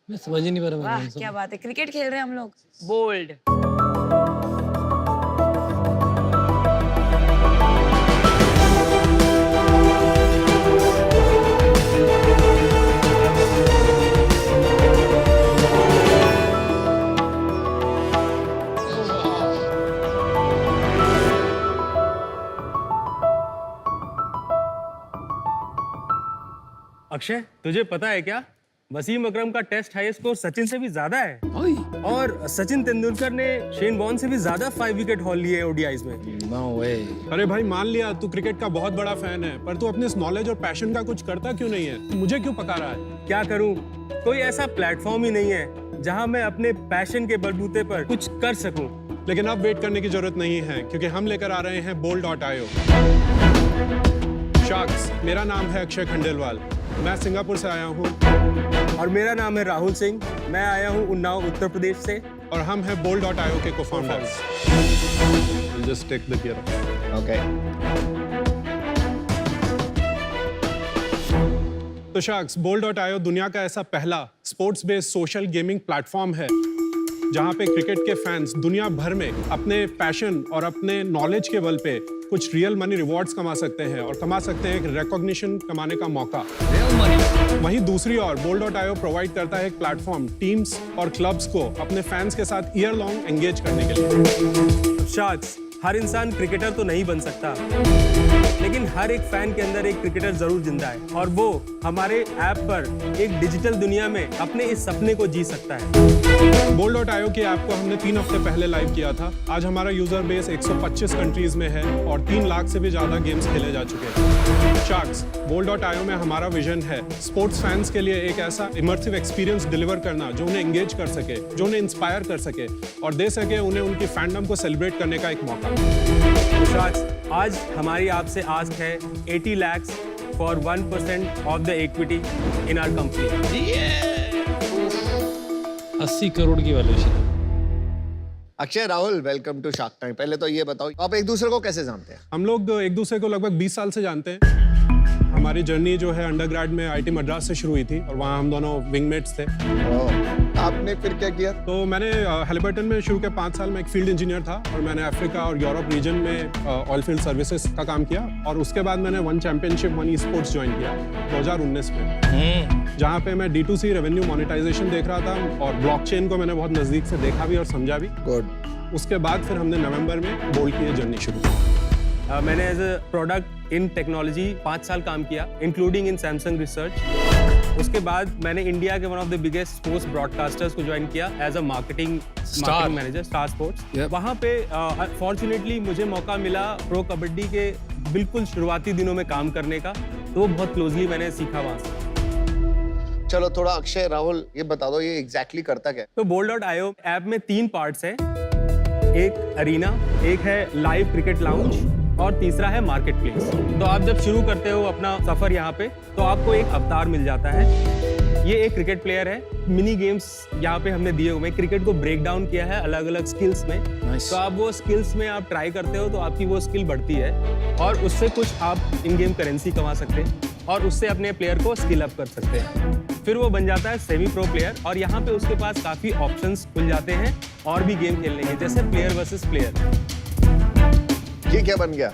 मैं समझ ही नहीं पा रहा। वाह, क्या बात है, क्रिकेट खेल रहे हैं हम लोग। बोल्ड। अक्षय, तुझे पता है क्या, वसीम अकरम का टेस्ट हाईएस्ट स्कोर सचिन से भी ज्यादा है। और सचिन तेंदुलकर ने शेन वॉर्न से भी ज्यादा 5 विकेट हॉल लिए ओडीआईज में। नो वे। अरे भाई मान लिया तू क्रिकेट का बहुत बड़ा फैन है, पर तू अपने इस नॉलेज और पैशन का कुछ करता क्यों नहीं है? मुझे क्यों पका रहा है? क्या करूं, कोई ऐसा प्लेटफॉर्म ही नहीं है जहां मैं अपने पैशन के बलबूते पर कुछ कर सकूं। लेकिन अब वेट करने की जरूरत नहीं है, क्योंकि हम लेकर आ रहे हैं bold.io। शार्क्स, मेरा नाम है अक्षय खंडेलवाल, मैं सिंगापुर से आया हूँ। और मेरा नाम है राहुल सिंह, मैं आया हूँ उन्नाव उत्तर प्रदेश से। और हम हैं bold.io के co-founders। Just take the gear off। Okay। तो शार्क्स, bold.io दुनिया का ऐसा पहला sports based social gaming platform है जहां पे क्रिकेट के फैंस दुनिया भर में अपने पैशन और अपने नॉलेज के बल पे कुछ रियल मनी रिवॉर्ड्स कमा सकते हैं और कमा सकते हैं एक रिकॉग्निशन कमाने का मौका। वहीं दूसरी ओर bold.io प्रोवाइड करता है एक प्लेटफॉर्म टीम्स और क्लब्स को अपने फैंस के साथ ईयर लॉन्ग एंगेज करने के लिए। शार्क्स, हर इंसान क्रिकेटर तो नहीं बन सकता, लेकिन हर एक फैन के अंदर एक क्रिकेटर जरूर जिंदा है और वो हमारे ऐप पर एक डिजिटल दुनिया में अपने इस सपने को जी सकता है। bold.io की ऐप को हमने 3 हफ्ते पहले लाइव किया था। आज हमारा यूजर बेस 125 कंट्रीज में है और 3 लाख से भी ज्यादा गेम्स खेले जा चुके हैं। शार्क्स, bold.io में हमारा विजन है स्पोर्ट्स फैंस के लिए एक ऐसा इमर्सिव एक्सपीरियंस डिलीवर करना जो उन्हें एंगेज कर सके, जो उन्हें इंस्पायर कर सके और दे सके उन्हें उनकी फैंडम को सेलिब्रेट करने का एक मौका। शार्क्स, आज हमारी आपसे आस्क है 80 lakhs for 1% of the equity in our company। 80 crore की valuation. Akshay, Rahul, welcome to shark time. पहले तो ये बताओ, आप एक दूसरे को कैसे जानते हैं? हम लोग एक दूसरे को लगभग 20 साल से जानते हैं। हमारी जर्नी जो है अंडरग्रेड में आईटी मद्रास से शुरू हुई थी और वहाँ हम दोनों विंगमेट्स थे। आपने फिर क्या किया? तो मैंने हैलिबर्टन में शुरू के 5 साल में एक फील्ड इंजीनियर था और मैंने अफ्रीका और यूरोप रीजन में ऑयल फील्ड सर्विसेज का काम किया और उसके बाद मैंने one championship one e sports join किया 2019 में, जहाँ पे मैं D2C रेवेन्यू मोनेटाइजेशन देख रहा था और ब्लॉकचेन को मैंने बहुत नजदीक से देखा भी और समझा भी। गुड। उसके बाद फिर हमने नवंबर में बोल्ड की ये जर्नी शुरू की। मैंने as a product in technology 5 साल काम किया, इंक्लूडिंग इन सैमसंग रिसर्च। उसके बाद मैंने इंडिया के one of the biggest sports broadcasters को ज्वाइन किया as a marketing manager, star sports. वहाँ पे फॉर्चुनेटली मुझे मौका मिला प्रो कबड्डी के बिल्कुल शुरुआती दिनों में काम करने का, तो बहुत क्लोजली मैंने सीखा वहाँ से। चलो थोड़ा अक्षय, राहुल, ये बता दो ये एग्जैक्टली करता क्या? तो bold.io ऐप में 3 पार्ट्स हैं, एक अरीना, एक है लाइव क्रिकेट लाउंज और तीसरा है मार्केट प्लेस। तो आप जब शुरू करते हो अपना सफर यहाँ पे, तो आपको एक अवतार मिल जाता है। ये एक क्रिकेट प्लेयर है, मिनी गेम्स यहाँ पे हमने दिए हुए हैं, क्रिकेट को ब्रेक डाउन किया है अलग अलग स्किल्स में। तो आप वो स्किल्स में आप ट्राई करते हो तो आपकी वो स्किल बढ़ती है और उससे कुछ आप इन गेम करेंसी कमा सकते हैं और उससे अपने प्लेयर को स्किल अप कर सकते हैं। फिर वो बन जाता है सेमी प्रो प्लेयर और यहाँ पे उसके पास काफी ऑप्शंस खुल जाते हैं और भी गेम खेलने के, जैसे प्लेयर वर्सेस प्लेयर। ये क्या बन गया?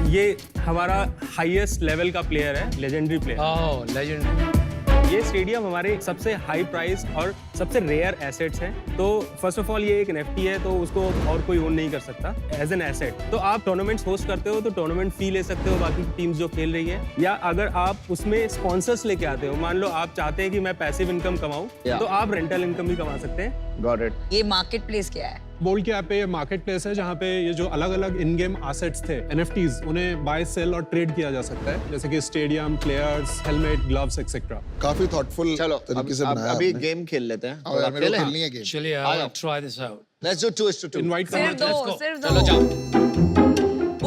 ये हमारा हाईएस्ट लेवल का प्लेयर है, लेजेंडरी प्लेयर। ओह, लेजेंडरी। ये स्टेडियम हमारे सबसे हाई प्राइस और सबसे रेयर एसेट्स हैं। तो फर्स्ट ऑफ ऑल ये एक NFT है, तो उसको और कोई ओन नहीं कर सकता एज एन एसेट। तो आप टूर्नामेंट्स होस्ट करते हो तो टूर्नामेंट फी ले सकते हो बाकी टीम्स जो खेल रही है, या अगर आप उसमें स्पॉन्सर्स लेके आते हो, मान लो आप चाहते हैं कि मैं पैसिव इनकम कमाऊं, तो आप रेंटल इनकम भी कमा सकते हैं। Got it. ये मार्केट प्लेस क्या है? बोल्ड के ऐप पे ये मार्केट प्लेस है जहाँ पे ये जो अलग अलग इन गेम एसेट्स थे, NFTs, उन्हें बाय सेल और ट्रेड किया जा सकता है, जैसे कि stadium, players, helmet, gloves etcetera. काफी थॉटफुल चलो तरीके से बनाया अभी आपने। गेम खेल लेते हैं। आओ यार, मेरे को खेलनी है गेम। चलिए, I will try this out. Let's do 2:2। Invite सिर्फ करना दो, सिर्फ चलो दो। जाओ।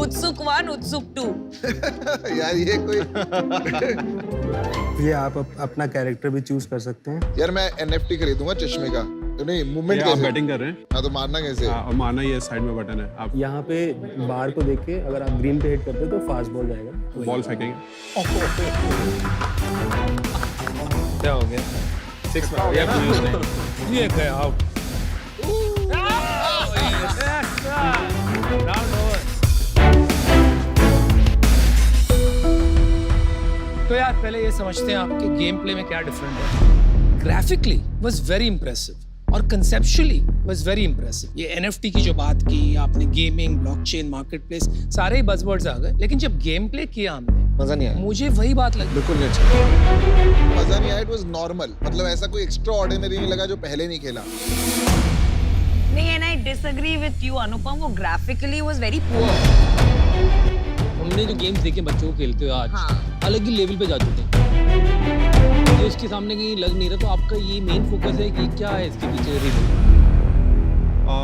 उत्सुक 1, उत्सुक 2। यार ये कोई ये आप अपना कैरेक्टर भी चूज कर सकते हैं। यार मैं NFT खरीदूंगा चश्मे का। तो नहीं, मूवमेंट आप कैसे? बैटिंग कर रहे हैं। हाँ, तो मारना कैसे? हाँ, और मारना ये साइड में बटन है। आप यहाँ पे बार को देख के अगर आप ग्रीन पे हिट करते हो तो फास्ट बॉल जाएगा। बॉल फेंकेंगे। क्या हो गया? 6 ये गया आउट। तो यार पहले ये समझते हैं आपके गेम प्ले में क्या डिफरेंट है। ग्राफिकली वाज वेरी इंप्रेसिव और कंसेप्चुअली वाज वेरी इंप्रेसिव। ये NFT की जो बात की आपने, गेमिंग, ब्लॉकचेन, मार्केट प्लेस, सारे ही बज़वर्ड्स आ गए, लेकिन जब गेम प्ले किया हमने मजा नहीं आया। मुझे वही बात लगी। बिल्कुल नहीं अच्छा। मजा नहीं आया, इट वाज नॉर्मल, मतलब ऐसा कोई एक्स्ट्रा ऑर्डिनरी नहीं लगा जो पहले नहीं खेला। नहीं, and I disagree with you Anupam, वो ग्राफिकली वाज वेरी पुअर। हमने जो गेम्स देखे बच्चों को खेलते हुए आज, हाँ। अलग ही लेवल पे जा चुके हैं। ये उसके सामने कहीं लग नहीं रहा, तो आपका ये मेन फोकस है कि क्या है इसके पीछे रीजन?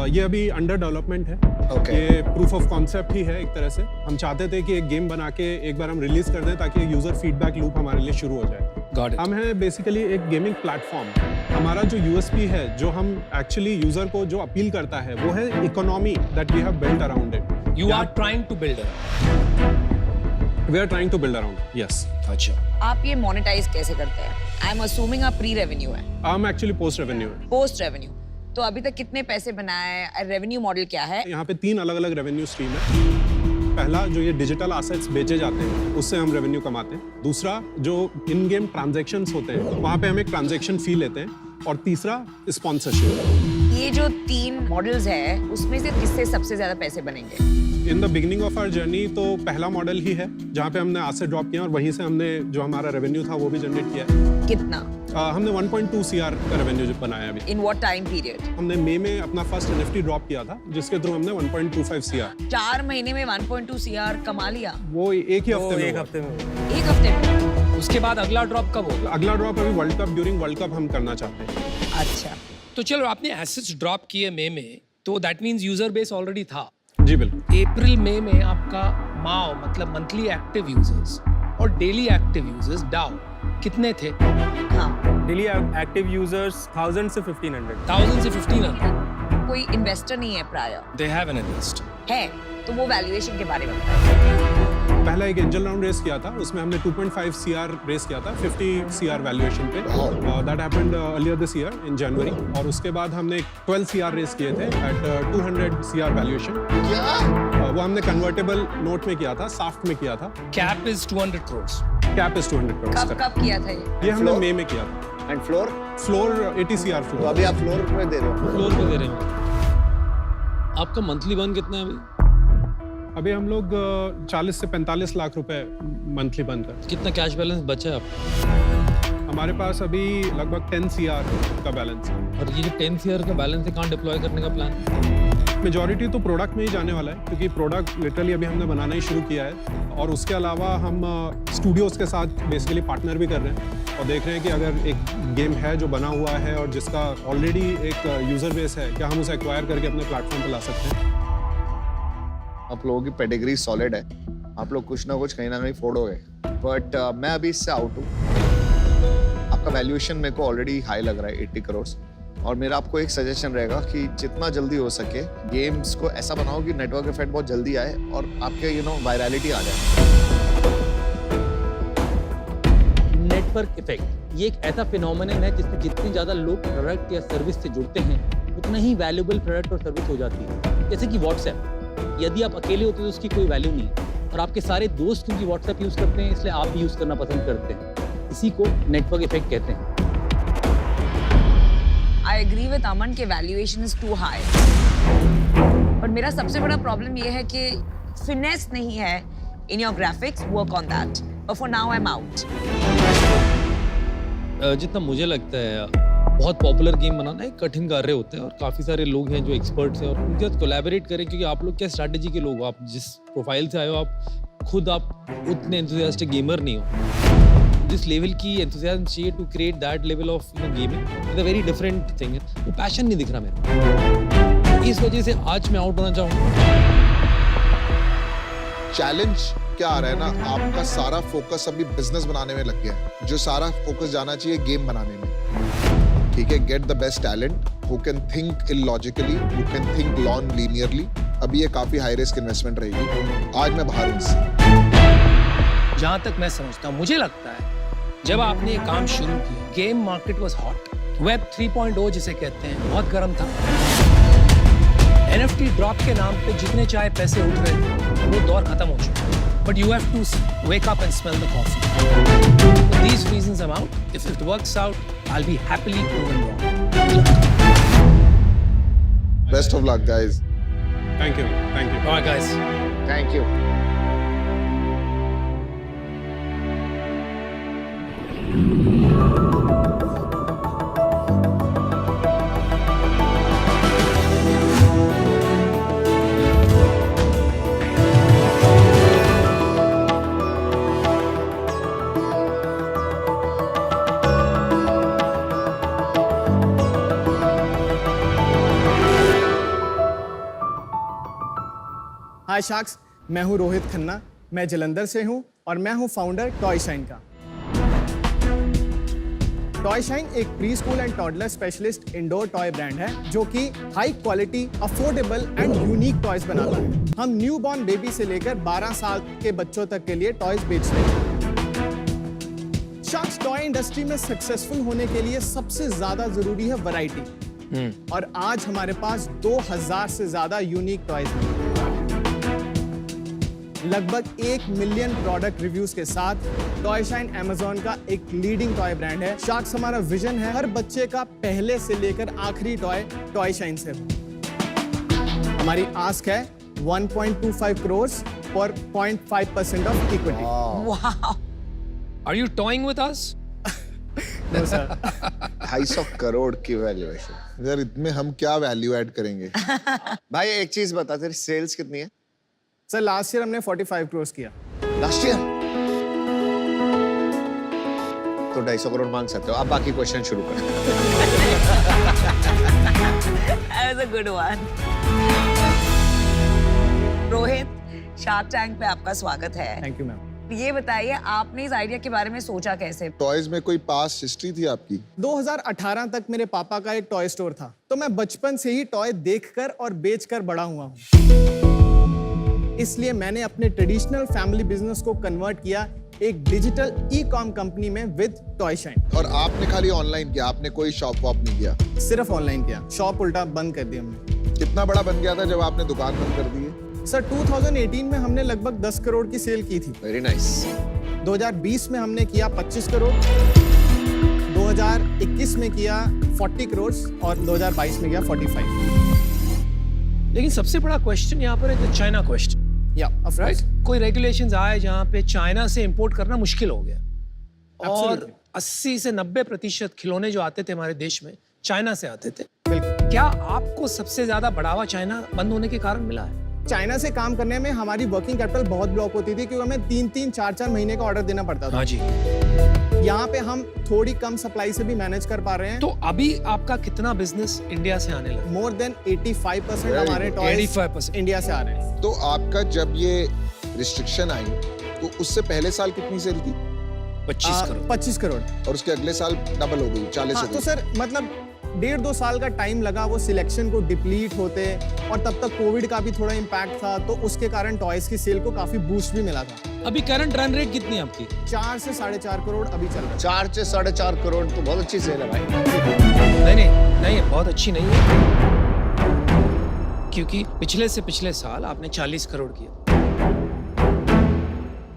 ये अभी अंडर डेवलपमेंट है। Okay. ये प्रूफ ऑफ कॉन्सेप्ट ही है एक तरह से। हम चाहते थे कि एक गेम बना के एक बार हम रिलीज कर दें ताकि एक यूजर फीडबैक लूप हमारे लिए शुरू हो जाए। Got it. हम हैं बेसिकली एक गेमिंग प्लेटफॉर्म। हमारा जो यूएसपी है, जो हम एक्चुअली यूजर को जो अपील करता है, वो है economy that we have built around it. You are trying to build it. We are trying to build around, yes. अच्छा। आप ये मोनेटाइज कैसे करते हैं? आई एम असूमिंग आप प्री रेवेन्यू है, हम एक्चुअली पोस्ट रेवेन्यू है। Post revenue. तो अभी तक कितने पैसे बनाए, रेवेन्यू मॉडल क्या है? यहाँ पे 3 अलग अलग रेवेन्यू स्ट्रीम है। पहला जो ये डिजिटल एसेट्स बेचे जाते हैं, उससे हम रेवेन्यू कमाते हैं। दूसरा जो इन गेम ट्रांजैक्शंस होते हैं, वहाँ पे हम एक ट्रांजैक्शन फी लेते हैं। और तीसरा स्पॉन्सरशिप। ये जो 3 मॉडल्स है, उसमें से किससे सबसे ज्यादा पैसे बनेंगे? In the beginning of our journey तो पहला मॉडल ही है जहाँ पे हमने एसेट ड्रॉप किया और वहीं से हमने जो हमारा रेवेन्यू था वो भी जनरेट किया है। कितना? हमने 1.2 CR का रेवेन्यू जो बनाया अभी। In what time period? हमने मई में अपना फर्स्ट NFT ड्रॉप किया था, जिसके थ्रू हमने 1.25 CR। 4 महीने में 1.2 CR कमा लिया? वो एक ही हफ्ते में। एक हफ्ते में। एक हफ्ते में? उसके बाद अगला ड्रॉप कब होगा? अगला ड्रॉप अभी world cup, during world cup हम करना चाहते हैं। अच्छा, तो चलो, आपने एसेट्स ड्रॉप किए मई में, तो that means user base already था। जी बिल्कुल। अप्रैल मई में आपका माओ मतलब मंथली एक्टिव यूजर्स और डेली एक्टिव यूजर्स डाउ कितने थे? हाँ। डेली एक्टिव यूजर्स 1000 से 1500। 1000 से 1500। कोई इन्वेस्टर नहीं है prior? They have an invest है, तो वो वैल्यूएशन के बारे में बताइए। पहला एक एंजल राउंड रेस किया था, उसमें हमने 2.5 CR रेस किया था 50 CR वैल्यूएशन पे। That happened earlier this year in January. और उसके बाद हमने 12 CR रेस किए थे एट 200 CR वैल्यूएशन। वो हमने कन्वर्टेबल नोट में किया था, साफ्ट में किया था। Cap is 200 crore. Cap is 200 crore. कब किया था ये? हमने मई में किया था। एंड फ्लोर 80 CR तो फ्लोर। अभी आप फ्लोर पे दे रहे हो? फ्लोर पे दे रहे हैं। आपका मंथली बर्न कितना है अभी? अभी हम लोग 40 से 45 लाख रुपए मंथली बन कर। कितना कैश बैलेंस बचा है आपका? हमारे पास अभी लगभग 10 CR का बैलेंस है। और ये जो 10 CR का बैलेंस है, कहाँ डिप्लॉय करने का प्लान? मेजॉरिटी तो प्रोडक्ट में ही जाने वाला है, क्योंकि प्रोडक्ट लिटरली अभी हमने बनाना ही शुरू किया है। और उसके अलावा हम स्टूडियोज़ के साथ बेसिकली पार्टनर भी कर रहे हैं और देख रहे हैं कि अगर एक गेम है जो बना हुआ है और जिसका ऑलरेडी एक यूज़र बेस है, क्या हम उसे एक्वायर करके अपने प्लेटफॉर्म पर ला सकते हैं। आप लोगों की पेडिग्री सॉलिड है, आप लोग कुछ ना कहीं फोड़ोगे। बट मैं अभी इससे आउट हूँ। आपका वैल्यूएशन मेरे को ऑलरेडी हाई लग रहा है 80 करोड़। और मेरा आपको एक सजेशन रहेगा कि जितना जल्दी हो सके गेम्स को ऐसा बनाओ कि नेटवर्क इफेक्ट बहुत जल्दी आए और आपके वायरलिटी आ जाए। नेटवर्क इफेक्ट ये एक ऐसा फिनोमेनन है जिसमें जितने ज़्यादा लोग प्रोडक्ट या सर्विस से जुड़ते हैं, उतना ही वैल्यूएबल प्रोडक्ट और सर्विस हो जाती है। जैसे कि व्हाट्सएप, यदि आप अकेले होते तो उसकी कोई वैल्यू नहीं, और आपके सारे दोस्त क्योंकि व्हाट्सएप यूज़ करते हैं इसलिए आप भी यूज़ करना पसंद करते हैं। इसी को नेटवर्क इफेक्ट कहते हैं। I agree with Aman के valuation is too high. पर मेरा सबसे बड़ा प्रॉब्लम ये है कि finesse नहीं है in your graphics. Work on that. But for now I'm out. जितना मुझे लगता है बहुत पॉपुलर गेम बनाना एक कठिन कार्य होता है और काफ़ी सारे लोग हैं जो एक्सपर्ट्स हैं और उनके साथ कोलैबोरेट करें, क्योंकि आप लोग क्या स्ट्रैटेजी के लोग हो, आप जिस प्रोफाइल से आए हो आप उतने एंथुसियास्टिक गेमर नहीं हो। जिस लेवल की एंथुसियाज्म चाहिए to create that level of gaming is a very different thing है। वो पैशन नहीं दिख रहा मेरे, इस वजह से आज मैं आउट होना चाहूँगा। चैलेंज क्या आ रहा है ना, आपका सारा फोकस अभी बिजनेस बनाने में लग गया है, जो सारा फोकस जाना चाहिए गेम बनाने में। ठीक है, get the best talent who can think illogically, who can think non linearly. अभी ये काफी हाई रिस्क इन्वेस्टमेंट रहेगी। आज मैं बाहर हूं इससे। जहां तक मैं समझता हूं, मुझे लगता है जब आपने ये काम शुरू किया, game market was hot, web 3.0 जिसे कहते हैं बहुत गर्म था। NFT ड्रॉप के नाम पे जितने चाहे पैसे उठ रहे थे, वो दौर खत्म हो चुका है। But you have to wake up and smell the coffee. For these reasons I'm out. If it works out, I'll be happily proven wrong. Best of luck, guys. Thank you. All right, guys. Thank you. Hi sharks, मैं हूं रोहित खन्ना, मैं जलंधर से हूं और मैं हूं founder toy shine का। Toy shine एक pre school and toddler specialist indoor toy brand है जो कि high quality, affordable and unique toys बनाता है। हम न्यू बॉर्न बेबी से लेकर 12 साल के बच्चों तक के लिए टॉयज बेचते हैं। शार्क्स टॉय इंडस्ट्री में सक्सेसफुल होने के लिए सबसे ज्यादा जरूरी है वैरायटी, और आज हमारे पास 2000 से ज्यादा यूनिक टॉयज हैं। लगभग 1 मिलियन प्रोडक्ट रिव्यूज के साथ टॉय शाइन अमेज़न का एक लीडिंग टॉय ब्रांड है। शार्क्स हमारा विजन है हर बच्चे का पहले से लेकर आखिरी टॉय टॉय शाइन से। हमारी आस्क है 1.25 करोड़ फॉर 0.5% ऑफ इक्विटी। वाह, Are you toying with us? No sir. 250 crore की वैल्यूएशन। यार इतने हम क्या वैल्यू ऐड करेंगे? भाई एक चीज बता, तेरी सेल्स कितनी है सर लास्ट ईयर हमने 45 करोड़ किया। Last year? तो 250 करोड़ मांग सकते हो। अब बाकी क्वेश्चन शुरू कर। That was a good one. Rohit, shark Tank पे आपका स्वागत है। Thank you ma'am. ये बताइए, आपने इस आइडिया के बारे में सोचा कैसे? टॉयज में कोई पास्ट हिस्ट्री थी आपकी? 2018 तक मेरे पापा का एक टॉय स्टोर था, तो मैं बचपन से ही टॉय देखकर और बेचकर बड़ा हुआ हूँ। इसलिए मैंने अपने ट्रेडिशनल फैमिली बिजनेस को कन्वर्ट किया एक डिजिटल ई-कॉम कंपनी में विद टॉय शाइन। और आपने खाली ऑनलाइन किया, आपने कोई शॉप वॉप नहीं किया? सिर्फ ऑनलाइन किया, शॉप उल्टा बंद कर दी हमने। कितना बड़ा बन गया था जब आपने दुकान बंद कर दी है? सर 2018 में हमने लगभग 10 करोड़ की सेल की थी। Very nice. 2020 में हमने किया 25 करोड़, 2021 में किया 40 करोड़ और 2022 में किया 45। लेकिन सबसे बड़ा क्वेश्चन यहाँ पर है चाइना क्वेश्चन। या ऑफ कोर्स, कोई रेगुलेशंस आए जहाँ पे चाइना से इंपोर्ट करना मुश्किल हो गया, और 80 से 90% खिलौने जो आते थे हमारे देश में चाइना से आते थे। क्या आपको सबसे ज्यादा बढ़ावा चाइना बंद होने के कारण मिला है? चाइना से काम करने में हमारी वर्किंग कैपिटल बहुत ब्लॉक होती थी, क्योंकि हमें 3-3, 4-4 महीने का ऑर्डर देना पड़ता था। हाँ जी। यहाँ पे हम थोड़ी कम सप्लाई से भी मैनेज कर पा रहे हैं। तो अभी आपका कितना बिजनेस इंडिया से आने लगा? मोर देन 85% हमारे टॉयज 85% इंडिया से आ रहे हैं। तो आपका जब ये रिस्ट्रिक्शन आई तो उससे पहले साल कितनी सेल थी? 25 करोड़। और उसके अगले साल डबल हो गई, 40 हो तो गई। सर मतलब 1.5-2 साल का टाइम लगा वो सिलेक्शन को डिप्लीट होते, और तब तक कोविड का भी थोड़ा इम्पैक्ट था, तो उसके कारण टॉयज की सेल को काफी बूस्ट भी मिला था। अभी करंट रन रेट कितनी है आपकी? 4 से 4.5 करोड़ अभी चल रहा है। 4 से 4.5 करोड़ तो बहुत अच्छी सेल है भाई। नहीं बहुत अच्छी नहीं है, क्योंकि पिछले से पिछले साल आपने 40 करोड़ किया,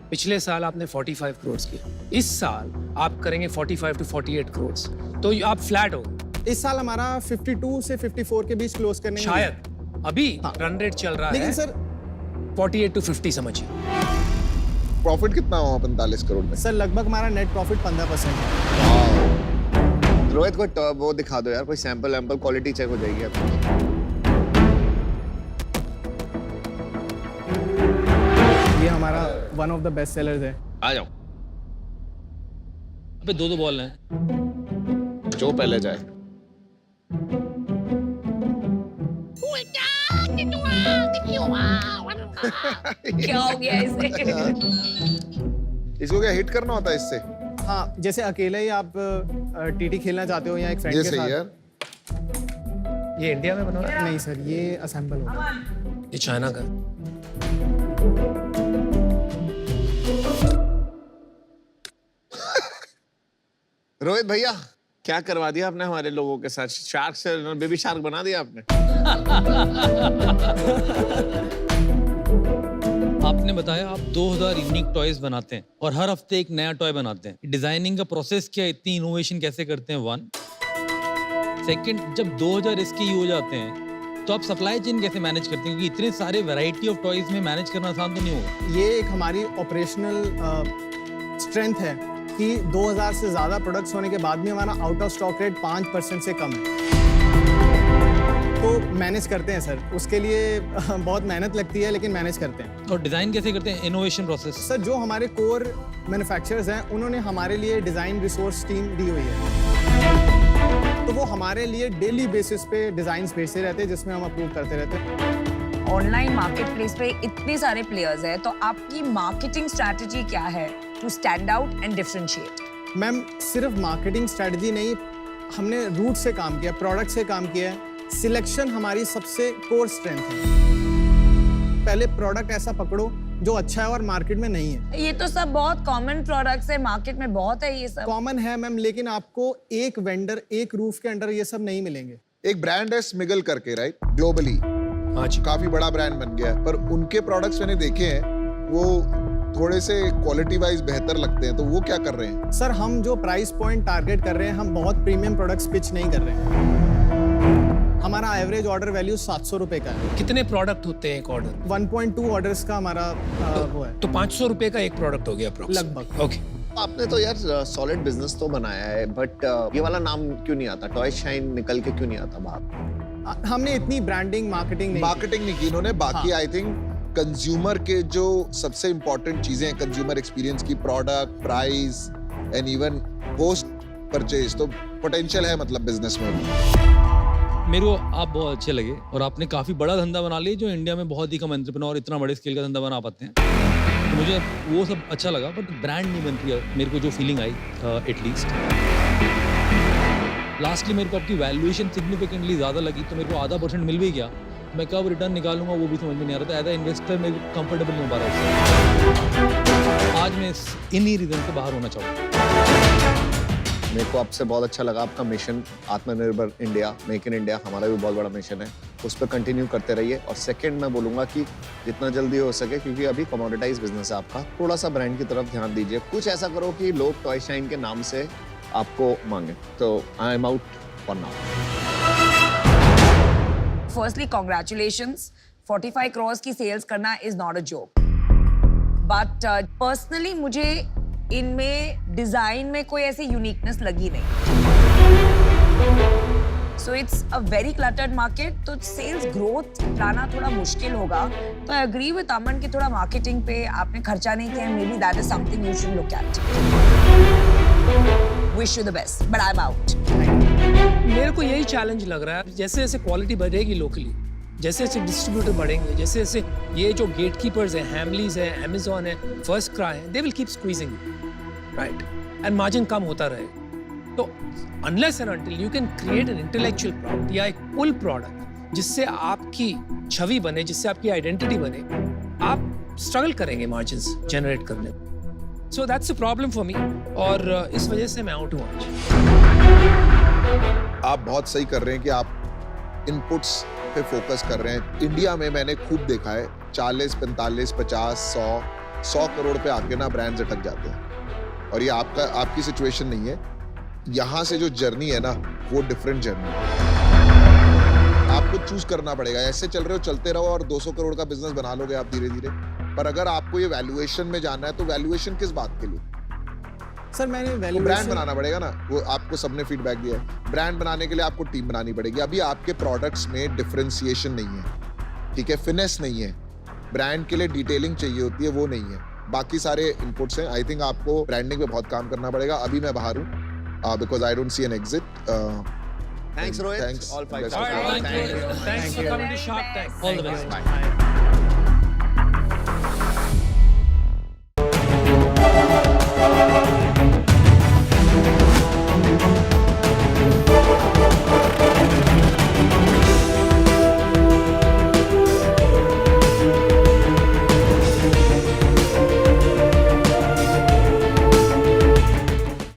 पिछले साल आपने 45 करोड़ किया, इस साल आप करेंगे 45 to 48 करोड़, तो आप फ्लैट हो। इस साल हमारा 52 से 54 के बीच क्लोज करने शायद अभी रन रेट चल रहा है, लेकिन सर 48 to 50 समझिए। प्रॉफिट कितना हुआ 45 करोड़ में? सर लगभग हमारा नेट प्रॉफिट 15% है। रोहित को वो दिखा दो यार, कोई सैंपल वैम्पल, क्वालिटी चेक हो जाएगी आपकी। ये हमारा one of the best sellers है। आ जाओ। अबे 2 बॉल हैं। जो पहले जाए। क्या हो गया इसे? इसको क्या हिट करना होता है इससे? हाँ, जैसे अकेले ही आप टीटी खेलना चाहते हो या एक फ्रेंड ये के सही साथ। यार। ये इंडिया में बना हुआ है? नहीं सर, ये असेंबल होगा। ये चाइना का। रोहित भैया, क्या करवा दिया आपने हमारे लोगों के साथ? शार्क से बेबी शार्क बना दिया आपने। आपने बताया आप 2000 यूनिक टॉयज बनाते हैं और हर हफ्ते एक नया टॉय बनाते हैं। डिजाइनिंग का प्रोसेस क्या है? इतनी इनोवेशन कैसे करते हैं? 1 सेकंड, जब 2000 SKU हो जाते हैं तो आप सप्लाई चेन कैसे मैनेज करते हैं? क्योंकि इतने सारे वैरायटी ऑफ टॉयज में मैनेज करना आसान तो नहीं होगा। ये एक हमारी ऑपरेशनल स्ट्रेंथ है कि 2000 से ज़्यादा प्रोडक्ट्स होने के बाद भी हमारा आउट ऑफ स्टॉक रेट 5% से कम है। तो मैनेज करते हैं सर, उसके लिए बहुत मेहनत लगती है लेकिन मैनेज करते हैं। और डिज़ाइन कैसे करते हैं, इनोवेशन प्रोसेस? सर जो हमारे कोर मैन्युफैक्चरर्स हैं उन्होंने हमारे लिए डिज़ाइन रिसोर्स टीम दी हुई है, तो वो हमारे लिए डेली बेसिस पे डिज़ाइंस भेजते रहते हैं जिसमें हम अप्रूव करते रहते हैं। ऑनलाइन मार्केट प्लेस पे इतने सारे प्लेयर्स हैं, तो आपकी मार्केटिंग स्ट्रैटेजी क्या है to stand out and differentiate? Ma'am सिर्फ मार्केटिंग स्ट्रैटेजी नहीं, हमने रूट से काम किया, प्रोडक्ट से काम किया है, सिलेक्शन हमारी सबसे कोर स्ट्रेंथ है। पहले प्रोडक्ट ऐसा पकड़ो जो अच्छा है और मार्केट में नहीं है। ये तो सब बहुत कॉमन प्रोडक्ट्स है, मार्केट में बहुत है ये सब। कॉमन है मैम, लेकिन आपको एक वेंडर एक रूफ के अंडर ये सब नहीं मिलेंगे। एक ब्रांड है स्मिगल करके, राइट, ग्लोबली काफी बड़ा ब्रांड बन गया है, पर उनके प्रोडक्ट्स मैंने देखे हैं वो थोड़े से क्वालिटी वाइज बेहतर लगते हैं, तो वो क्या कर रहे हैं? सर हम जो प्राइस पॉइंट टारगेट कर रहे हैं, हम बहुत प्रीमियम प्रोडक्ट्स पिच नहीं कर रहे हैं। हमारा एवरेज ऑर्डर वैल्यू 700 रुपए का है। कितने प्रोडक्ट होते हैं एक ऑर्डर? 1.2 ऑर्डर्स का हमारा वो है। तो 500 रुपए का एक प्रोडक्ट हो गया लगभग। ओके। आपने तो यार सॉलिड बिजनेस तो बनाया है, बट ये वाला नाम क्यों नहीं आता? टॉय शाइन निकल के क्यों नहीं आता बाहर? हमने इतनी ब्रांडिंग मार्केटिंग नहीं की इन्होंने। बाकी आई थिंक कंज्यूमर के जो सबसे इंपॉर्टेंट चीजें हैं कंज्यूमर एक्सपीरियंस की, product, price and even post purchase, तो पोटेंशियल है मतलब बिजनेस में। मेरे को आप बहुत अच्छे लगे और आपने काफ़ी बड़ा धंधा बना लिया, जो इंडिया में बहुत ही कम एंटरप्रेन्योर इतना बड़े स्केल का धंधा बना पाते हैं, तो मुझे वो सब अच्छा लगा, बट ब्रांड नहीं बन रही है मेरे को, जो फीलिंग आई एटलीस्ट। लास्टली मेरे को आपकी वैल्यूएशन सिग्निफिकेंटली ज़्यादा लगी, तो मेरे को आधा % मिल भी गया, मैं कब रिटर्न निकालूंगा वो भी समझ में नहीं आ रहा था। एज ए इन्वेस्टर मेरे को कंफर्टेबल नहीं हो पा रहा। आज मैं इन्हीं रीजन से बाहर होना चाहूँगा। मेरे को आपसे बहुत अच्छा लगा आपका मिशन, आत्मनिर्भर इंडिया, मेक इन इंडिया, हमारा भी बहुत बड़ा मिशन है, उस पर कंटिन्यू करते रहिए। और सेकंड मैं बोलूँगा कि जितना जल्दी हो सके, क्योंकि अभी कमोडिटाइज बिजनेस है आपका, थोड़ा सा ब्रांड की तरफ ध्यान दीजिए। कुछ ऐसा करो कि लोग टॉय शाइन के नाम से आपको मांगे। तो I am out for now. Firstly, congratulations. 45 crores की सेल्स करना is not a joke. But personally मुझे इनमें डिजाइन में कोई ऐसी यूनिकनेस लगी नहीं। So it's a very cluttered market, तो सेल्स ग्रोथ लाना थोड़ा मुश्किल होगा। तो I agree with अमन कि थोड़ा मार्केटिंग पे आपने खर्चा नहीं किया, maybe that is something you should look at. Wish you the best, but I'm out. मेरे को यही चैलेंज लग रहा है, जैसे जैसे क्वालिटी बढ़ेगी लोकली, जैसे जैसे डिस्ट्रीब्यूटर बढ़ेंगे, जैसे जैसे ये जो गेटकीपर्स हैं, हैमलीज है, अमेज़न है, फर्स्ट क्राई है, they will keep squeezing, right, and margin कम होता रहेगा। तो unless and until you can create an intellectual product या एक पुल प्रोडक्ट जिससे आपकी छवि बने, जिससे आपकी आइडेंटिटी बने, आप स्ट्रगल करेंगे मार्जिन्स जनरेट करने में। So that's a problem for me, और इस वजह से मैं आउट हूँ आज। आप बहुत सही कर रहे हैं कि आप इनपुट्स पे फोकस कर रहे हैं। इंडिया में मैंने खूब देखा है 40, 45, 50, 100 करोड़ पे आके ना ब्रांड्स अटक जाते हैं, और ये आपकी सिचुएशन नहीं है। यहाँ से जो जर्नी है ना, वो डिफरेंट जर्नी है। आपको चूज करना पड़ेगा। ऐसे चल रहे हो, चलते रहो और 200 करोड़ का बिजनेस बना लोगे आप धीरे धीरे, पर अगर आपको ये वैल्यूएशन में जाना है तो वैल्यूएशन किस बात के लिए? सर मैंने ब्रांड बनाना पड़ेगा ना, वो आपको सबने फीडबैक दिया है। ब्रांड बनाने के लिए आपको टीम बनानी पड़ेगी। अभी आपके प्रोडक्ट्स में डिफरेंशिएशन नहीं है, ठीक है, फिनेस नहीं है, ब्रांड के लिए डिटेलिंग चाहिए होती है, वो नहीं है। बाकी सारे इनपुट्स हैं। आई थिंक आपको ब्रांडिंग पे बहुत काम करना पड़ेगा। अभी मैं बाहर हूँ because I don't see an exit. Thanks Rohit. Thanks. All 5 Thank you. Thanks for coming to Shark Tank. All the best. Bye.